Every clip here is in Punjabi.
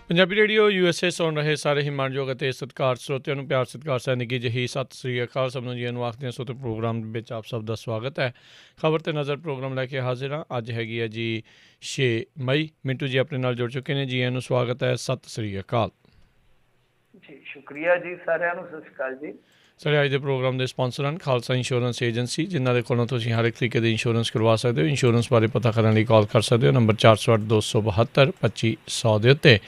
ਪੰਜਾਬੀ ਰੇਡੀਓ USA ਸੁਣ ਰਹੇ ਸਾਰੇ ਹੀ ਮਾਣਯੋਗ ਅਤੇ ਸਤਿਕਾਰ ਸਰੋਤਿਆਂ ਨੂੰ ਪਿਆਰ ਸਤਿਕਾਰ ਸਹਿ ਨਿੱਘੀ ਜਿਹੀ ਸਤਿ ਸ੍ਰੀ ਅਕਾਲ। ਸਭ ਨੂੰ ਜੀ ਨੂੰ ਆਖਦੇ ਹਾਂ ਸੋ ਤੇ ਪ੍ਰੋਗਰਾਮ ਵਿੱਚ ਆਪ ਸਭ ਦਾ ਸਵਾਗਤ ਹੈ। ਖਬਰ ਤੇ ਨਜ਼ਰ ਪ੍ਰੋਗਰਾਮ ਲੈ ਕੇ ਹਾਜ਼ਰ ਹਾਂ। ਅੱਜ ਹੈਗੀ ਹੈ ਜੀ 6 ਮਈ। ਮਿੰਟੂ ਜੀ ਆਪਣੇ ਨਾਲ ਜੁੜ ਚੁੱਕੇ ਨੇ। ਜੀ ਨੂੰ ਸਵਾਗਤ ਹੈ। ਸਤਿ ਸ੍ਰੀ ਅਕਾਲ ਜੀ। ਸ਼ੁਕਰੀਆ ਜੀ ਸਾਰਿਆਂ ਨੂੰ। ਸਤਿ ਸ਼੍ਰੀ ਅਕਾਲ ਜੀ। ਸਾਡੇ ਅੱਜ ਦੇ ਪ੍ਰੋਗਰਾਮ ਦੇ ਸਪਾਂਸਰ ਹਨ ਖਾਲਸਾ ਇੰਸ਼ੋਰੈਂਸ ਏਜੰਸੀ, ਜਿਨ੍ਹਾਂ ਦੇ ਕੋਲੋਂ ਤੁਸੀਂ ਹਰ ਇੱਕ ਤਰੀਕੇ ਦੀ ਇੰਸ਼ੋਰੈਂਸ ਕਰਵਾ ਸਕਦੇ ਹੋ। ਇੰਸ਼ੋਰੈਂਸ ਬਾਰੇ ਪਤਾ ਕਰਨ ਲਈ ਕਾਲ ਕਰ ਸਕਦੇ ਹੋ ਨੰਬਰ 408-272-2500 ਦੇ ਉੱਤੇ।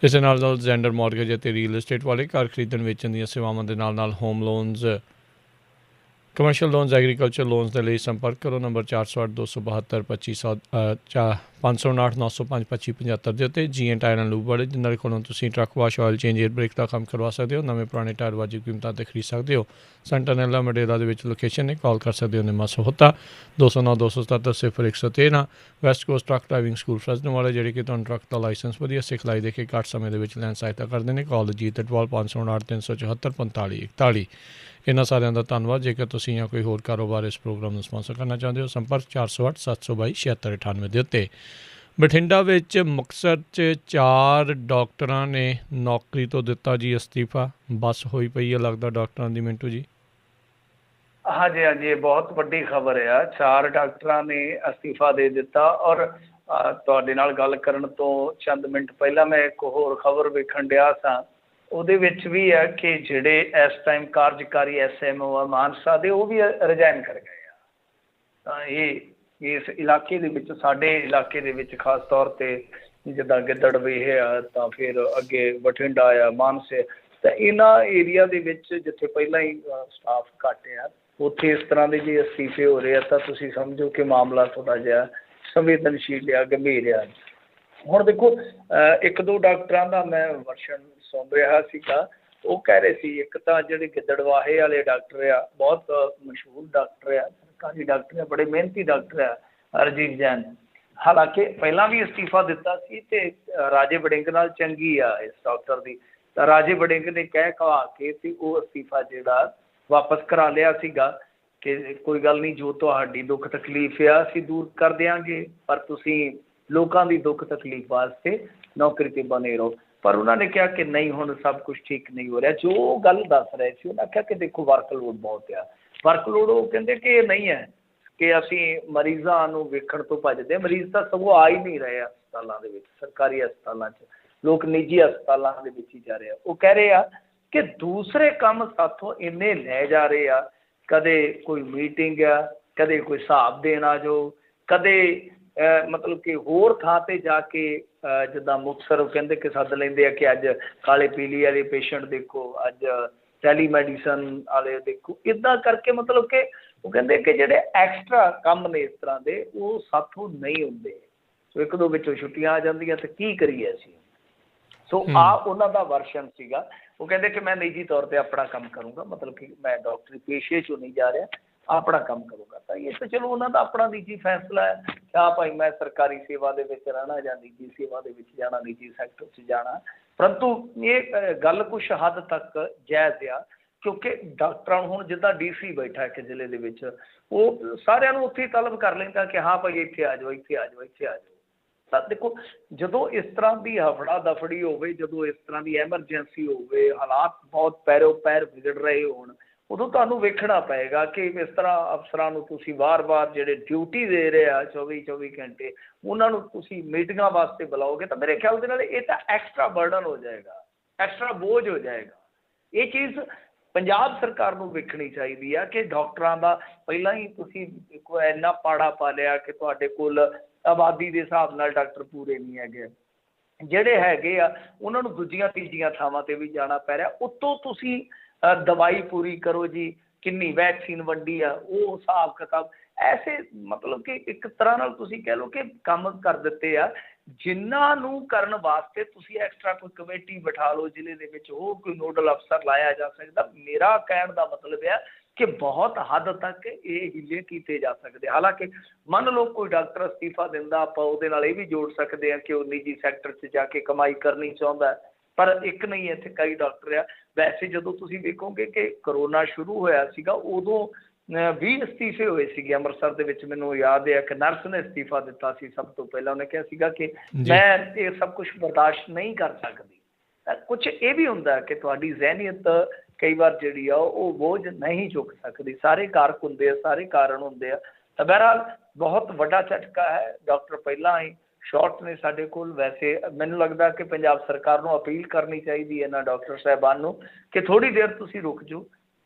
ਇਸ ਦੇ ਨਾਲ ਜ਼ੈਂਡਰ ਮੌਰਗੇਜ ਅਤੇ ਰੀਅਲ ਏਸਟੇਟ ਵਾਲੇ ਘਰ ਖਰੀਦਣ ਵੇਚਣ ਦੀਆਂ ਸੇਵਾਵਾਂ ਦੇ ਨਾਲ home loans, commercial loans, agriculture loans ਦੇ ਲਈ ਸੰਪਰਕ ਕਰੋ ਨੰਬਰ 408-272-2500 559-905-2575 ਦੇ ਉੱਤੇ। ਜੀ ਐਂਡ ਟਾਇਰ ਐਂਡ ਲੂਬ ਵਾਲੇ, ਜਿਨ੍ਹਾਂ ਦੇ ਕੋਲੋਂ ਤੁਸੀਂ truck wash, oil change, air brake ਦਾ ਕੰਮ ਕਰਵਾ ਸਕਦੇ ਹੋ। ਨਵੇਂ ਪੁਰਾਣੇ ਟਾਇਰ ਵਾਜਿਬ ਕੀਮਤਾਂ 'ਤੇ ਖਰੀਦ ਸਕਦੇ ਹੋ। ਸੰਟਨੈਲਾ ਮਡੇਰਾ ਦੇ ਵਿੱਚ ਲੋਕੇਸ਼ਨ ਨੇ। ਕਾਲ ਕਰ ਸਕਦੇ ਹੋ Nima Sahota 209-277-0113। West Coast truck driving school Fresno ਵਾਲੇ, ਜਿਹੜੇ ਕਿ ਤੁਹਾਨੂੰ ਟਰੱਕ ਦਾ ਲਾਇਸੈਂਸ ਵਧੀਆ ਸਿਖਲਾਈ ਦੇ ਕੇ ਘੱਟ ਸਮੇਂ ਦੇ ਵਿੱਚ ਲੈਣ ਸਹਾਇਤਾ ਕਰਦੇ ਨੇ। ਕਾਲ ਜੀਤ ਅਟਵਾਲ 559-374-4541। ਇਹਨਾਂ ਸਾਰਿਆਂ ਦਾ ਧੰਨਵਾਦ। ਜੇਕਰ ਤੁਸੀਂ ਜਾਂ ਕੋਈ ਹੋਰ ਕਾਰੋਬਾਰ ਇਸ ਪ੍ਰੋਗਰਾਮ ਨੂੰ ਸਪਾਂਸਰ ਕਰਨਾ ਚਾਹੁੰਦੇ ਹੋ, ਸੰਪਰਕ 408-722-7636 ਦੇ ਉੱਤੇ। ਬਠਿੰਡਾ ਵਿੱਚ ਮੁਕਤਸਰ 'ਚ 4 ਡਾਕਟਰਾਂ ਨੇ ਨੌਕਰੀ ਤੋਂ ਦਿੱਤਾ ਜੀ ਅਸਤੀਫਾ। ਬੱਸ ਹੋਈ ਪਈ ਹੈ ਲੱਗਦਾ ਡਾਕਟਰਾਂ ਦੀ। ਮਿੰਟੂ ਜੀ। ਹਾਂਜੀ ਹਾਂਜੀ, ਇਹ ਬਹੁਤ ਵੱਡੀ ਖਬਰ ਆ। 4 ਡਾਕਟਰਾਂ ਨੇ ਅਸਤੀਫਾ ਦੇ ਦਿੱਤਾ। ਔਰ ਤੁਹਾਡੇ ਨਾਲ ਗੱਲ ਕਰਨ ਤੋਂ ਚੰਦ ਮਿੰਟ ਪਹਿਲਾਂ ਮੈਂ ਇੱਕ ਹੋਰ ਖਬਰ ਵੇਖਣ ਡਿਆ ਸਾਂ। ਉਹਦੇ ਵਿੱਚ ਵੀ ਹੈ ਕਿ ਜਿਹੜੇ ਇਸ ਟਾਈਮ ਕਾਰਜਕਾਰੀ SMO ਆ ਮਾਨਸਾ ਦੇ, ਉਹ ਵੀ ਰਿਜ਼ਾਈਨ ਕਰ ਗਏ ਆ। ਤਾਂ ਇਹ ਇਸ ਇਲਾਕੇ ਦੇ ਵਿੱਚ, ਸਾਡੇ ਇਲਾਕੇ ਦੇ ਵਿੱਚ ਖਾਸ ਤੌਰ 'ਤੇ ਜਿੱਦਾਂ ਗਿੱਦੜਬਾਹੇ ਆ, ਤਾਂ ਫਿਰ ਅੱਗੇ ਬਠਿੰਡਾ ਆ, ਮਾਨਸੇ, ਤਾਂ ਇਹਨਾਂ ਏਰੀਆ ਦੇ ਵਿੱਚ ਜਿੱਥੇ ਪਹਿਲਾਂ ਹੀ ਸਟਾਫ ਘੱਟ ਆ, ਉੱਥੇ ਇਸ ਤਰ੍ਹਾਂ ਦੇ ਜੇ ਅਸਤੀਫੇ ਹੋ ਰਹੇ ਆ ਤਾਂ ਤੁਸੀਂ ਸਮਝੋ ਕਿ ਮਾਮਲਾ ਥੋੜ੍ਹਾ ਜਿਹਾ ਸੰਵੇਦਨਸ਼ੀਲ ਆ, ਗੰਭੀਰ ਆ। ਹੁਣ ਦੇਖੋ, 1-2 ਡਾਕਟਰਾਂ ਦਾ ਮੈਂ ਵਰਸ਼ਨ ਸੁਣ ਰਿਹਾ ਸੀਗਾ। ਉਹ ਕਹਿ ਰਹੇ ਸੀ, ਇੱਕ ਤਾਂ ਜਿਹੜੇ ਗਿੱਦੜਬਾਹੇ ਵਾਲੇ ਡਾਕਟਰ ਆ, ਬਹੁਤ ਮਸ਼ਹੂਰ ਡਾਕਟਰ ਆ, ਸਰਕਾਰੀ ਡਾਕਟਰ ਆ, ਬੜੇ ਮਿਹਨਤੀ ਡਾਕਟਰ ਆ, ਹਰਜੀਤ ਜੈਨ। ਹਾਲਾਂਕਿ ਪਹਿਲਾਂ ਵੀ ਅਸਤੀਫਾ ਦਿੱਤਾ ਸੀ ਅਤੇ ਰਾਜੇ ਵੜਿੰਗ ਨਾਲ ਚੰਗੀ ਆ ਇਸ ਡਾਕਟਰ ਦੀ। ਤਾਂ ਰਾਜੇ ਵੜਿੰਗ ਨੇ ਕਹਿ ਕਹਾ ਕੇ ਅਤੇ ਉਹ ਅਸਤੀਫਾ ਜਿਹੜਾ ਵਾਪਸ ਕਰਾ ਲਿਆ ਸੀਗਾ ਕਿ ਕੋਈ ਗੱਲ ਨਹੀਂ, ਜੋ ਤੁਹਾਡੀ ਦੁੱਖ ਤਕਲੀਫ ਆ ਅਸੀਂ ਦੂਰ ਕਰ ਦਿਆਂਗੇ, ਪਰ ਤੁਸੀਂ ਲੋਕਾਂ ਦੀ ਦੁੱਖ ਤਕਲੀਫ ਵਾਸਤੇ ਨੌਕਰੀ 'ਤੇ ਬਣੇ ਰਹੋ। ਪਰ ਉਹਨਾਂ ਨੇ ਕਿਹਾ ਕਿ ਨਹੀਂ, ਹੁਣ ਸਭ ਕੁਛ ਠੀਕ ਨਹੀਂ ਹੋ ਰਿਹਾ। ਜੋ ਗੱਲ ਦੱਸ ਰਹੇ ਸੀ, ਉਹਨਾਂ ਕਿਹਾ ਕਿ ਦੇਖੋ ਵਰਕਲੋਡ ਬਹੁਤ ਆ। ਵਰਕਲੋਡ, ਉਹ ਕਹਿੰਦੇ ਕਿ ਇਹ ਨਹੀਂ ਹੈ ਕਿ ਅਸੀਂ ਮਰੀਜ਼ਾਂ ਨੂੰ ਵੇਖਣ ਤੋਂ ਭੱਜਦੇ। ਮਰੀਜ਼ ਤਾਂ ਸਗੋਂ ਆ ਹੀ ਨਹੀਂ ਰਹੇ ਹਸਪਤਾਲਾਂ ਦੇ ਵਿੱਚ, ਸਰਕਾਰੀ ਹਸਪਤਾਲਾਂ 'ਚ। ਲੋਕ ਨਿੱਜੀ ਹਸਪਤਾਲਾਂ ਦੇ ਵਿੱਚ ਹੀ ਜਾ ਰਹੇ ਆ। ਉਹ ਕਹਿ ਰਹੇ ਆ ਕਿ ਦੂਸਰੇ ਕੰਮ ਸਾਥੋਂ ਇੰਨੇ ਲੈ ਜਾ ਰਹੇ ਆ, ਕਦੇ ਕੋਈ ਮੀਟਿੰਗ ਆ, ਕਦੇ ਕੋਈ ਹਿਸਾਬ ਦੇਣ ਆ ਜਾਓ, ਕਦੇ ਮਤਲਬ ਕਿ ਹੋਰ ਥਾਂ 'ਤੇ ਜਾ ਕੇ, ਜਿੱਦਾਂ ਮੁਕਤਸਰ ਉਹ ਕਹਿੰਦੇ ਕਿ ਸੱਦ ਲੈਂਦੇ ਆ ਕਿ ਅੱਜ ਕਾਲੇ ਪੀਲੀ ਵਾਲੇ ਪੇਸ਼ੈਂਟ ਦੇਖੋ, ਅੱਜ ਟੈਲੀਮੈਡੀਸਨ ਵਾਲੇ ਦੇਖੋ। ਇੱਦਾਂ ਕਰਕੇ ਮਤਲਬ ਕਿ ਉਹ ਕਹਿੰਦੇ ਕਿ ਜਿਹੜੇ ਐਕਸਟਰਾ ਕੰਮ ਨੇ ਇਸ ਤਰ੍ਹਾਂ ਦੇ, ਉਹ ਸਾਥੋਂ ਨਹੀਂ ਹੁੰਦੇ। ਸੋ 1-2 ਵਿੱਚੋਂ ਛੁੱਟੀਆਂ ਆ ਜਾਂਦੀਆਂ ਤਾਂ ਕੀ ਕਰੀਏ ਅਸੀਂ। ਸੋ ਉਹਨਾਂ ਦਾ ਵਰਸ਼ਨ ਸੀਗਾ। ਉਹ ਕਹਿੰਦੇ ਕਿ ਮੈਂ ਨਿੱਜੀ ਤੌਰ 'ਤੇ ਆਪਣਾ ਕੰਮ ਕਰੂੰਗਾ, ਮਤਲਬ ਕਿ ਮੈਂ ਡਾਕਟਰੀ ਪੇਸ਼ੇ 'ਚੋਂ ਨਹੀਂ ਜਾ ਰਿਹਾ, ਆਪਣਾ ਕੰਮ ਕਰੂੰਗਾ। ਤਾਂ ਇਹ ਤਾਂ ਚਲੋ ਉਹਨਾਂ ਦਾ ਆਪਣਾ ਨਿੱਜੀ ਫੈਸਲਾ ਹੈ। ਹਾਂ ਭਾਈ, ਮੈਂ ਸਰਕਾਰੀ ਸੇਵਾ ਦੇ ਵਿੱਚ ਰਹਿਣਾ ਜਾਂ ਨਿੱਜੀ ਸੇਵਾ ਦੇ ਵਿੱਚ ਜਾਣਾ, ਨਿੱਜੀ ਸੈਕਟਰ 'ਚ ਜਾਣਾ। ਪਰੰਤੂ ਇਹ ਗੱਲ ਕੁਛ ਹੱਦ ਤੱਕ ਜਾਇਜ਼ ਆ, ਕਿਉਂਕਿ ਡਾਕਟਰਾਂ ਨੂੰ ਹੁਣ ਜਿੱਦਾਂ DC ਬੈਠਾ ਇੱਕ ਜ਼ਿਲ੍ਹੇ ਦੇ ਵਿੱਚ, ਉਹ ਸਾਰਿਆਂ ਨੂੰ ਉੱਥੇ ਹੀ ਤਲਬ ਕਰ ਲੈਂਦਾ ਕਿ ਹਾਂ ਭਾਈ ਇੱਥੇ ਆ ਜਾਓ, ਇੱਥੇ ਆ ਜਾਓ, ਇੱਥੇ ਆ ਜਾਓ। ਤਾਂ ਦੇਖੋ, ਜਦੋਂ ਇਸ ਤਰ੍ਹਾਂ ਦੀ ਹਫੜਾ ਦਫੜੀ ਹੋਵੇ, ਜਦੋਂ ਇਸ ਤਰ੍ਹਾਂ ਦੀ ਐਮਰਜੈਂਸੀ ਹੋਵੇ, ਹਾਲਾਤ ਬਹੁਤ ਪੈਰੋਂ ਪੈਰ ਵਿਗੜ ਰਹੇ ਹੋਣ, ਉਦੋਂ ਤੁਹਾਨੂੰ ਵੇਖਣਾ ਪਏਗਾ ਕਿ ਇਸ ਤਰ੍ਹਾਂ ਅਫਸਰਾਂ ਨੂੰ ਤੁਸੀਂ ਵਾਰ-ਵਾਰ ਜਿਹੜੇ ਡਿਊਟੀ ਦੇ ਰਹੇ ਆ 24-24 ਘੰਟੇ, ਉਹਨਾਂ ਨੂੰ ਤੁਸੀਂ ਮੀਟਿੰਗਾਂ ਵਾਸਤੇ ਬੁਲਾਓਗੇ ਤਾਂ ਮੇਰੇ ਖਿਆਲ ਦੇ ਨਾਲ ਇਹ ਤਾਂ ਐਕਸਟਰਾ ਬਰਡਨ ਹੋ ਜਾਏਗਾ, ਐਕਸਟਰਾ ਬੋਝ ਹੋ ਜਾਏਗਾ। ਇਹ ਚੀਜ਼ ਪੰਜਾਬ ਸਰਕਾਰ ਨੂੰ ਵੇਖਣੀ ਚਾਹੀਦੀ ਆ ਕਿ ਡਾਕਟਰਾਂ ਦਾ ਪਹਿਲਾਂ ਹੀ ਤੁਸੀਂ ਦੇਖੋ ਇੰਨਾ ਪਾੜਾ ਪਾ ਲਿਆ ਕਿ ਤੁਹਾਡੇ ਕੋਲ ਆਬਾਦੀ ਦੇ ਹਿਸਾਬ ਨਾਲ ਡਾਕਟਰ ਪੂਰੇ ਨਹੀਂ ਹੈਗੇ। ਜਿਹੜੇ ਹੈਗੇ ਆ ਉਹਨਾਂ ਨੂੰ ਦੂਜੀਆਂ ਤੀਜੀਆਂ ਥਾਵਾਂ 'ਤੇ ਵੀ ਜਾਣਾ ਪੈ ਰਿਹਾ। ਉੱਤੋਂ ਤੁਸੀਂ ਦਵਾਈ ਪੂਰੀ ਕਰੋ ਜੀ, ਕਿੰਨੀ ਵੈਕਸੀਨ ਵੰਡੀ ਆ, ਉਹ ਹਿਸਾਬ ਕਿਤਾਬ ਐਸੇ, ਮਤਲਬ ਕਿ ਇੱਕ ਤਰ੍ਹਾਂ ਨਾਲ ਤੁਸੀਂ ਕਹਿ ਲਓ ਕਿ ਕੰਮ ਕਰ ਦਿੱਤੇ ਆ, ਜਿਨ੍ਹਾਂ ਨੂੰ ਕਰਨ ਵਾਸਤੇ ਤੁਸੀਂ ਐਕਸਟਰਾ ਕੋਈ ਕਮੇਟੀ ਬਿਠਾ ਲਓ ਜ਼ਿਲ੍ਹੇ ਦੇ ਵਿੱਚ, ਹੋਰ ਕੋਈ ਨੋਡਲ ਅਫਸਰ ਲਾਇਆ ਜਾ ਸਕਦਾ। ਮੇਰਾ ਕਹਿਣ ਦਾ ਮਤਲਬ ਆ ਕਿ ਬਹੁਤ ਹੱਦ ਤੱਕ ਇਹ ਹੀਲੇ ਕੀਤੇ ਜਾ ਸਕਦੇ। ਹਾਲਾਂਕਿ ਮੰਨ ਲਓ ਕੋਈ ਡਾਕਟਰ ਅਸਤੀਫਾ ਦਿੰਦਾ, ਆਪਾਂ ਉਹਦੇ ਨਾਲ ਇਹ ਵੀ ਜੋੜ ਸਕਦੇ ਹਾਂ ਕਿ ਉਹ ਨਿੱਜੀ ਸੈਕਟਰ 'ਚ ਜਾ ਕੇ ਕਮਾਈ ਕਰਨੀ ਚਾਹੁੰਦਾ। ਪਰ ਇੱਕ ਨਹੀਂ, ਇੱਥੇ ਕਈ ਡਾਕਟਰ ਆ। ਵੈਸੇ ਜਦੋਂ ਤੁਸੀਂ ਵੇਖੋਗੇ ਕਿ ਕਰੋਨਾ ਸ਼ੁਰੂ ਹੋਇਆ ਸੀਗਾ, ਉਦੋਂ 20 ਅਸਤੀਫੇ ਹੋਏ ਸੀਗੇ ਅੰਮ੍ਰਿਤਸਰ ਦੇ ਵਿੱਚ। ਮੈਨੂੰ ਯਾਦ ਹੈ ਕਿ ਨਰਸ ਨੇ ਅਸਤੀਫਾ ਦਿੱਤਾ ਸੀ ਸਭ ਤੋਂ ਪਹਿਲਾਂ। ਉਹਨੇ ਕਿਹਾ ਸੀਗਾ ਕਿ ਮੈਂ ਇਹ ਸਭ ਕੁਝ ਬਰਦਾਸ਼ਤ ਨਹੀਂ ਕਰ ਸਕਦੀ। ਕੁਛ ਇਹ ਵੀ ਹੁੰਦਾ ਕਿ ਤੁਹਾਡੀ ਜ਼ਹਿਨੀਅਤ ਕਈ ਵਾਰ ਜਿਹੜੀ ਆ ਉਹ ਬੋਝ ਨਹੀਂ ਚੁੱਕ ਸਕਦੀ। ਸਾਰੇ ਕਾਰਕ ਹੁੰਦੇ ਆ, ਸਾਰੇ ਕਾਰਨ ਹੁੰਦੇ ਆ। ਤਾਂ ਬਹਰਹਾਲ ਬਹੁਤ ਵੱਡਾ ਝਟਕਾ ਹੈ। ਡਾਕਟਰ ਪਹਿਲਾਂ ਹੀ ਸ਼ਾਰਟ ਨੇ ਸਾਡੇ ਕੋਲ। ਵੈਸੇ ਮੈਨੂੰ ਲੱਗਦਾ ਕਿ ਪੰਜਾਬ ਸਰਕਾਰ ਨੂੰ ਅਪੀਲ ਕਰਨੀ ਚਾਹੀਦੀ ਹੈ ਇਹਨਾਂ ਡਾਕਟਰ ਸਾਹਿਬਾਨ ਨੂੰ ਕਿ ਥੋੜ੍ਹੀ ਦੇਰ ਤੁਸੀਂ ਰੁਕ ਜਾਓ,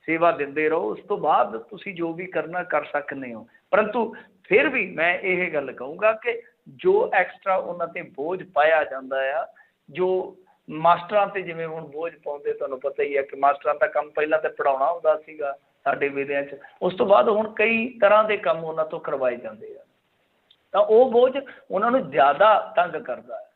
ਸੇਵਾ ਦਿੰਦੇ ਰਹੋ, ਉਸ ਤੋਂ ਬਾਅਦ ਤੁਸੀਂ ਜੋ ਵੀ ਕਰਨਾ ਕਰ ਸਕਦੇ ਹੋ। ਪਰੰਤੂ ਫਿਰ ਵੀ ਮੈਂ ਇਹ ਗੱਲ ਕਹੂੰਗਾ ਕਿ ਜੋ ਐਕਸਟਰਾ ਉਹਨਾਂ 'ਤੇ ਬੋਝ ਪਾਇਆ ਜਾਂਦਾ ਆ, ਜੋ ਮਾਸਟਰਾਂ 'ਤੇ ਜਿਵੇਂ ਹੁਣ ਬੋਝ ਪਾਉਂਦੇ, ਤੁਹਾਨੂੰ ਪਤਾ ਹੀ ਹੈ ਕਿ ਮਾਸਟਰਾਂ ਦਾ ਕੰਮ ਪਹਿਲਾਂ ਤਾਂ ਪੜ੍ਹਾਉਣਾ ਹੁੰਦਾ ਸੀਗਾ ਸਾਡੇ ਵੇਲਿਆਂ 'ਚ, ਉਸ ਤੋਂ ਬਾਅਦ ਹੁਣ ਕਈ ਤਰ੍ਹਾਂ ਦੇ ਕੰਮ ਉਹਨਾਂ ਤੋਂ ਕਰਵਾਏ ਜਾਂਦੇ ਆ। ਤਾਂ ਉਹ ਬੋਝ ਉਹਨਾਂ ਨੂੰ ਜ਼ਿਆਦਾ ਤੰਗ ਕਰਦਾ ਹੈ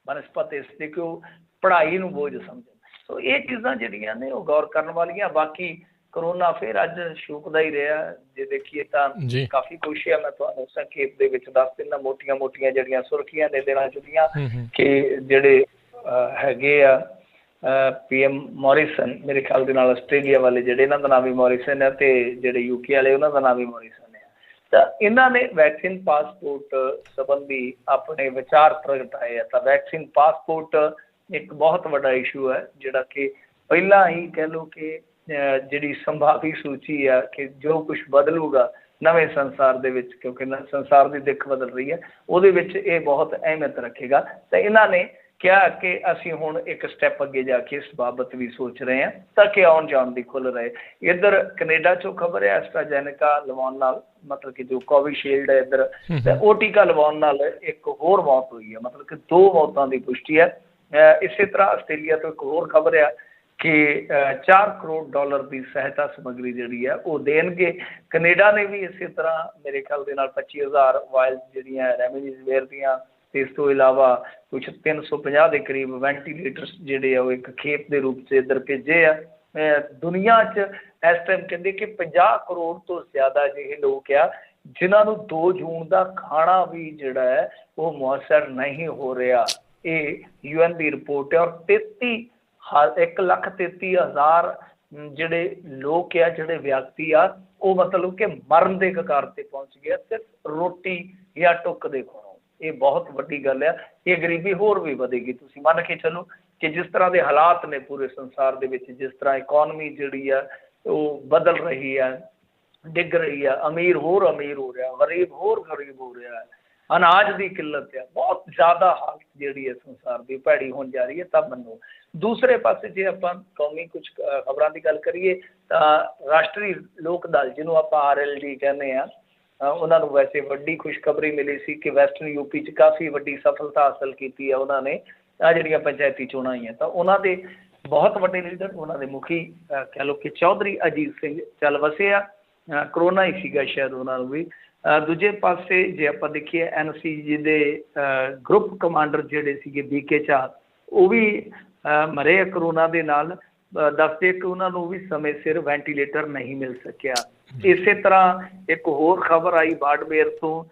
ਬਨਸਪਤ ਇਸ ਦੇ ਕਿ ਉਹ ਪੜ੍ਹਾਈ ਨੂੰ ਬੋਝ ਸਮਝਣ। ਸੋ ਇਹ ਚੀਜ਼ਾਂ ਜਿਹੜੀਆਂ ਨੇ ਉਹ ਗੌਰ ਕਰਨ ਵਾਲੀਆਂ। ਬਾਕੀ ਕਰੋਨਾ ਫਿਰ ਅੱਜ ਸ਼ੂਕਦਾ ਹੀ ਰਿਹਾ। ਜੇ ਦੇਖੀਏ ਤਾਂ ਕਾਫੀ ਕੁਛ ਆ। ਮੈਂ ਤੁਹਾਨੂੰ ਸੰਖੇਪ ਦੇ ਵਿੱਚ ਦੱਸ ਦਿੰਦਾ ਮੋਟੀਆਂ ਮੋਟੀਆਂ ਜਿਹੜੀਆਂ ਸੁਰਖੀਆਂ ਨੇ ਦੇਣਾ ਚਾਹੁੰਦੀਆਂ ਕਿ ਜਿਹੜੇ ਹੈਗੇ ਆ PM ਮੋਰਿਸਨ, ਮੇਰੇ ਖਿਆਲ ਦੇ ਨਾਲ ਆਸਟ੍ਰੇਲੀਆ ਵਾਲੇ ਜਿਹੜੇ, ਇਹਨਾਂ ਦਾ ਨਾਮ ਵੀ ਮੋਰਿਸਨ ਹੈ, ਅਤੇ ਜਿਹੜੇ UK ਵਾਲੇ ਉਹਨਾਂ ਦਾ ਨਾਮ ਵੀ ਮੋਰਿਸਨ ਹੈ। ਤਾਂ ਇਹਨਾਂ ਨੇ ਵੈਕਸੀਨ ਪਾਸਪੋਰਟ ਸੰਬੰਧੀ ਆਪਣੇ ਵਿਚਾਰ ਪ੍ਰਗਟਾਏ ਆ। ਤਾਂ ਵੈਕਸੀਨ ਪਾਸਪੋਰਟ ਇੱਕ ਬਹੁਤ ਵੱਡਾ ਇਸ਼ੂ ਹੈ ਜਿਹੜਾ ਕਿ ਪਹਿਲਾਂ ਹੀ ਕਹਿ ਲਓ ਕਿ ਜਿਹੜੀ ਸੰਭਾਵੀ ਸੂਚੀ ਆ ਕਿ ਜੋ ਕੁਛ ਬਦਲੂਗਾ ਨਵੇਂ ਸੰਸਾਰ ਦੇ ਵਿੱਚ, ਕਿਉਂਕਿ ਸੰਸਾਰ ਦੀ ਦਿੱਖ ਬਦਲ ਰਹੀ ਹੈ, ਉਹਦੇ ਵਿੱਚ ਇਹ ਬਹੁਤ ਅਹਿਮੀਅਤ ਰੱਖੇਗਾ। ਤਾਂ ਇਹਨਾਂ ਨੇ ਕਿਹਾ ਕਿ ਅਸੀਂ ਹੁਣ ਇੱਕ ਸਟੈਪ ਅੱਗੇ ਜਾ ਕੇ ਇਸ ਬਾਬਤ ਵੀ ਸੋਚ ਰਹੇ ਹਾਂ ਤਾਂ ਕਿ ਆਉਣ ਜਾਣ ਦੀ ਖੁੱਲ੍ਹ ਰਹੇ। ਇੱਧਰ ਕੈਨੇਡਾ 'ਚੋਂ ਖਬਰ ਹੈ ਐਸਟਰਾਜੈਨੇਕਾ ਲਵਾਉਣ ਨਾਲ, ਮਤਲਬ ਕਿ ਜੋ ਕੋਵੀਸ਼ੀਲਡ ਹੈ ਇੱਧਰ, ਤਾਂ ਉਹ ਟੀਕਾ ਲਵਾਉਣ ਨਾਲ ਇੱਕ ਹੋਰ ਮੌਤ ਹੋਈ ਹੈ, ਮਤਲਬ ਕਿ 2 ਮੌਤਾਂ ਦੀ ਪੁਸ਼ਟੀ ਹੈ। ਇਸੇ ਤਰ੍ਹਾਂ ਆਸਟ੍ਰੇਲੀਆ ਤੋਂ ਇੱਕ ਹੋਰ ਖਬਰ ਆ ਕਿ $4 ਕਰੋੜ ਦੀ ਸਹਾਇਤਾ ਸਮੱਗਰੀ ਜਿਹੜੀ ਹੈ ਉਹ ਦੇਣਗੇ। ਕੈਨੇਡਾ ਨੇ ਵੀ ਇਸੇ ਤਰ੍ਹਾਂ ਮੇਰੇ ਖਿਆਲ ਦੇ ਨਾਲ 25,000 ਵਾਇਲਸ ਜਿਹੜੀਆਂ ਰੈਮਡੇਸਿਵਿਰ ਦੀਆਂ, ਅਤੇ ਇਸ ਤੋਂ ਇਲਾਵਾ ਕੁਛ 350 ਦੇ ਕਰੀਬ ਵੈਂਟੀਲੇਟਰਸ ਜਿਹੜੇ ਆ ਉਹ ਇੱਕ ਖੇਪ ਦੇ ਰੂਪ 'ਚ ਇੱਧਰ ਭੇਜੇ ਆ। ਦੁਨੀਆ 'ਚ ਇਸ ਟਾਈਮ ਕਹਿੰਦੇ ਕਿ 50 ਕਰੋੜ ਤੋਂ ਜ਼ਿਆਦਾ ਅਜਿਹੇ ਲੋਕ ਆ ਜਿਨ੍ਹਾਂ ਨੂੰ 2 ਜੂਨ ਦਾ ਖਾਣਾ ਵੀ ਜਿਹੜਾ ਹੈ ਉਹ ਮੁਅੱਸਰ ਨਹੀਂ ਹੋ ਰਿਹਾ। ਇਹ UN ਦੀ ਰਿਪੋਰਟ ਹੈ। ਔਰ 1,33,000 ਜਿਹੜੇ ਲੋਕ ਆ, ਜਿਹੜੇ ਵਿਅਕਤੀ ਆ, ਉਹ ਮਤਲਬ ਕਿ ਮਰਨ ਦੇ ਕਗਾਰ 'ਤੇ ਪਹੁੰਚ ਗਿਆ ਸਿਰਫ ਰੋਟੀ ਜਾਂ ਟੁੱਕ ਦੇ ਖੋਣੋਂ। ਇਹ ਬਹੁਤ ਵੱਡੀ ਗੱਲ ਆ। ਇਹ ਗਰੀਬੀ ਹੋਰ ਵੀ ਵਧੇਗੀ। ਤੁਸੀਂ ਮੰਨ ਕੇ ਚੱਲੋ ਕਿ ਜਿਸ ਤਰ੍ਹਾਂ ਦੇ ਹਾਲਾਤ ਨੇ ਪੂਰੇ ਸੰਸਾਰ ਦੇ ਵਿੱਚ, ਜਿਸ ਤਰ੍ਹਾਂ ਇਕੋਨਮੀ ਜਿਹੜੀ ਆ ਉਹ ਬਦਲ ਰਹੀ ਆ, ਡਿੱਗ ਰਹੀ ਆ, ਅਮੀਰ ਹੋਰ ਅਮੀਰ ਹੋ ਰਿਹਾ, ਗਰੀਬ ਹੋਰ ਗਰੀਬ ਹੋ ਰਿਹਾ, ਅਨਾਜ ਦੀ ਕਿੱਲਤ ਆ, ਬਹੁਤ ਜ਼ਿਆਦਾ ਹਾਲਤ ਜਿਹੜੀ ਹੈ ਸੰਸਾਰ ਦੀ ਭੈੜੀ ਹੋਣ ਜਾ ਰਹੀ ਹੈ। ਤਾਂ ਮੈਨੂੰ ਦੂਸਰੇ ਪਾਸੇ ਜੇ ਆਪਾਂ ਕੌਮੀ ਕੁਝ ਖਬਰਾਂ ਦੀ ਗੱਲ ਕਰੀਏ ਤਾਂ ਰਾਸ਼ਟਰੀ ਲੋਕ ਦਲ, ਜਿਹਨੂੰ ਆਪਾਂ RLD ਕਹਿੰਦੇ ਹਾਂ, ਉਹਨਾਂ ਨੂੰ ਵੈਸੇ ਵੱਡੀ ਖੁਸ਼ਖਬਰੀ ਮਿਲੀ ਸੀ ਕਿ ਵੈਸਟਰਨ UP 'ਚ ਕਾਫੀ ਵੱਡੀ ਸਫਲਤਾ ਹਾਸਲ ਕੀਤੀ ਹੈ ਉਹਨਾਂ ਨੇ। ਆਹ ਜਿਹੜੀਆਂ ਪੰਚਾਇਤੀ ਚੋਣਾਂ ਆਈਆਂ ਤਾਂ ਉਹਨਾਂ ਦੇ ਬਹੁਤ ਵੱਡੇ ਲੀਡਰ, ਉਹਨਾਂ ਦੇ ਮੁਖੀ ਕਹਿ ਲਓ ਕਿ ਚੌਧਰੀ ਅਜੀਤ ਸਿੰਘ ਚੱਲ ਵਸੇ ਆ। ਕਰੋਨਾ ਹੀ ਸੀਗਾ ਸ਼ਾਇਦ ਉਹਨਾਂ ਨੂੰ ਵੀ। ਦੂਜੇ ਪਾਸੇ ਜੇ ਆਪਾਂ ਦੇਖੀਏ NCG ਦੇ ਗਰੁੱਪ ਕਮਾਂਡਰ ਜਿਹੜੇ ਸੀਗੇ BK ਚਾਰ, ਉਹ ਵੀ ਮਰੇ ਆ ਕਰੋਨਾ ਦੇ ਨਾਲ। ਦੱਸਦੇ ਕਿ ਉਹਨਾਂ ਨੂੰ ਵੀ ਸਮੇਂ ਸਿਰ ਵੈਂਟੀਲੇਟਰ ਨਹੀਂ ਮਿਲ ਸਕਿਆ। ਇਸੇ ਤਰ੍ਹਾਂ ਇੱਕ ਹੋਰ ਖਬਰ ਆਈ ਬਾੜਮੇਰ ਤੋਂ,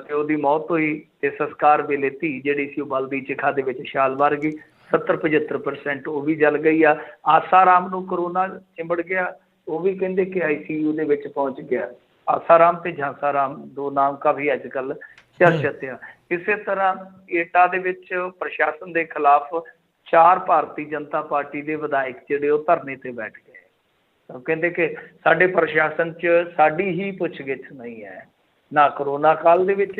ਪਿਓ ਦੀ ਮੌਤ ਹੋਈ ਅਤੇ ਸੰਸਕਾਰ ਵੇਲੇ ਧੀ ਜਿਹੜੀ ਸੀ ਉਹ ਬਲਦੀ ਚਿਖਾ ਦੇ ਵਿੱਚ ਛਾਲ ਮਾਰ ਗਈ। 70-75% ਉਹ ਵੀ ਜਲ ਗਈ ਆ। ਆਸਾਰਾਮ ਨੂੰ ਕਰੋਨਾ ਚਿੰਬੜ ਗਿਆ, ਉਹ ਵੀ ਕਹਿੰਦੇ ਕਿ ICU ਦੇ ਵਿੱਚ ਪਹੁੰਚ ਗਿਆ। ਆਸਾਰਾਮ ਤੇ ਝਾਂਸਾਰਾਮ 2 ਨਾਮ ਕਾਫੀ ਅੱਜ ਕੱਲ੍ਹ ਚਰਚਿਤ ਆ। ਇਸੇ ਤਰ੍ਹਾਂ ਏਟਾ ਦੇ ਵਿੱਚ ਪ੍ਰਸ਼ਾਸਨ ਦੇ ਖਿਲਾਫ 4 ਭਾਰਤੀ ਜਨਤਾ ਪਾਰਟੀ ਦੇ ਵਿਧਾਇਕ ਜਿਹੜੇ ਉਹ ਧਰਨੇ 'ਤੇ ਬੈਠ ਗਏ। ਕਹਿੰਦੇ ਕਿ ਸਾਡੇ ਪ੍ਰਸ਼ਾਸਨ 'ਚ ਸਾਡੀ ਹੀ ਪੁੱਛਗਿੱਛ ਨਹੀਂ ਹੈ, ਨਾ ਕਰੋਨਾ ਕਾਲ ਦੇ ਵਿੱਚ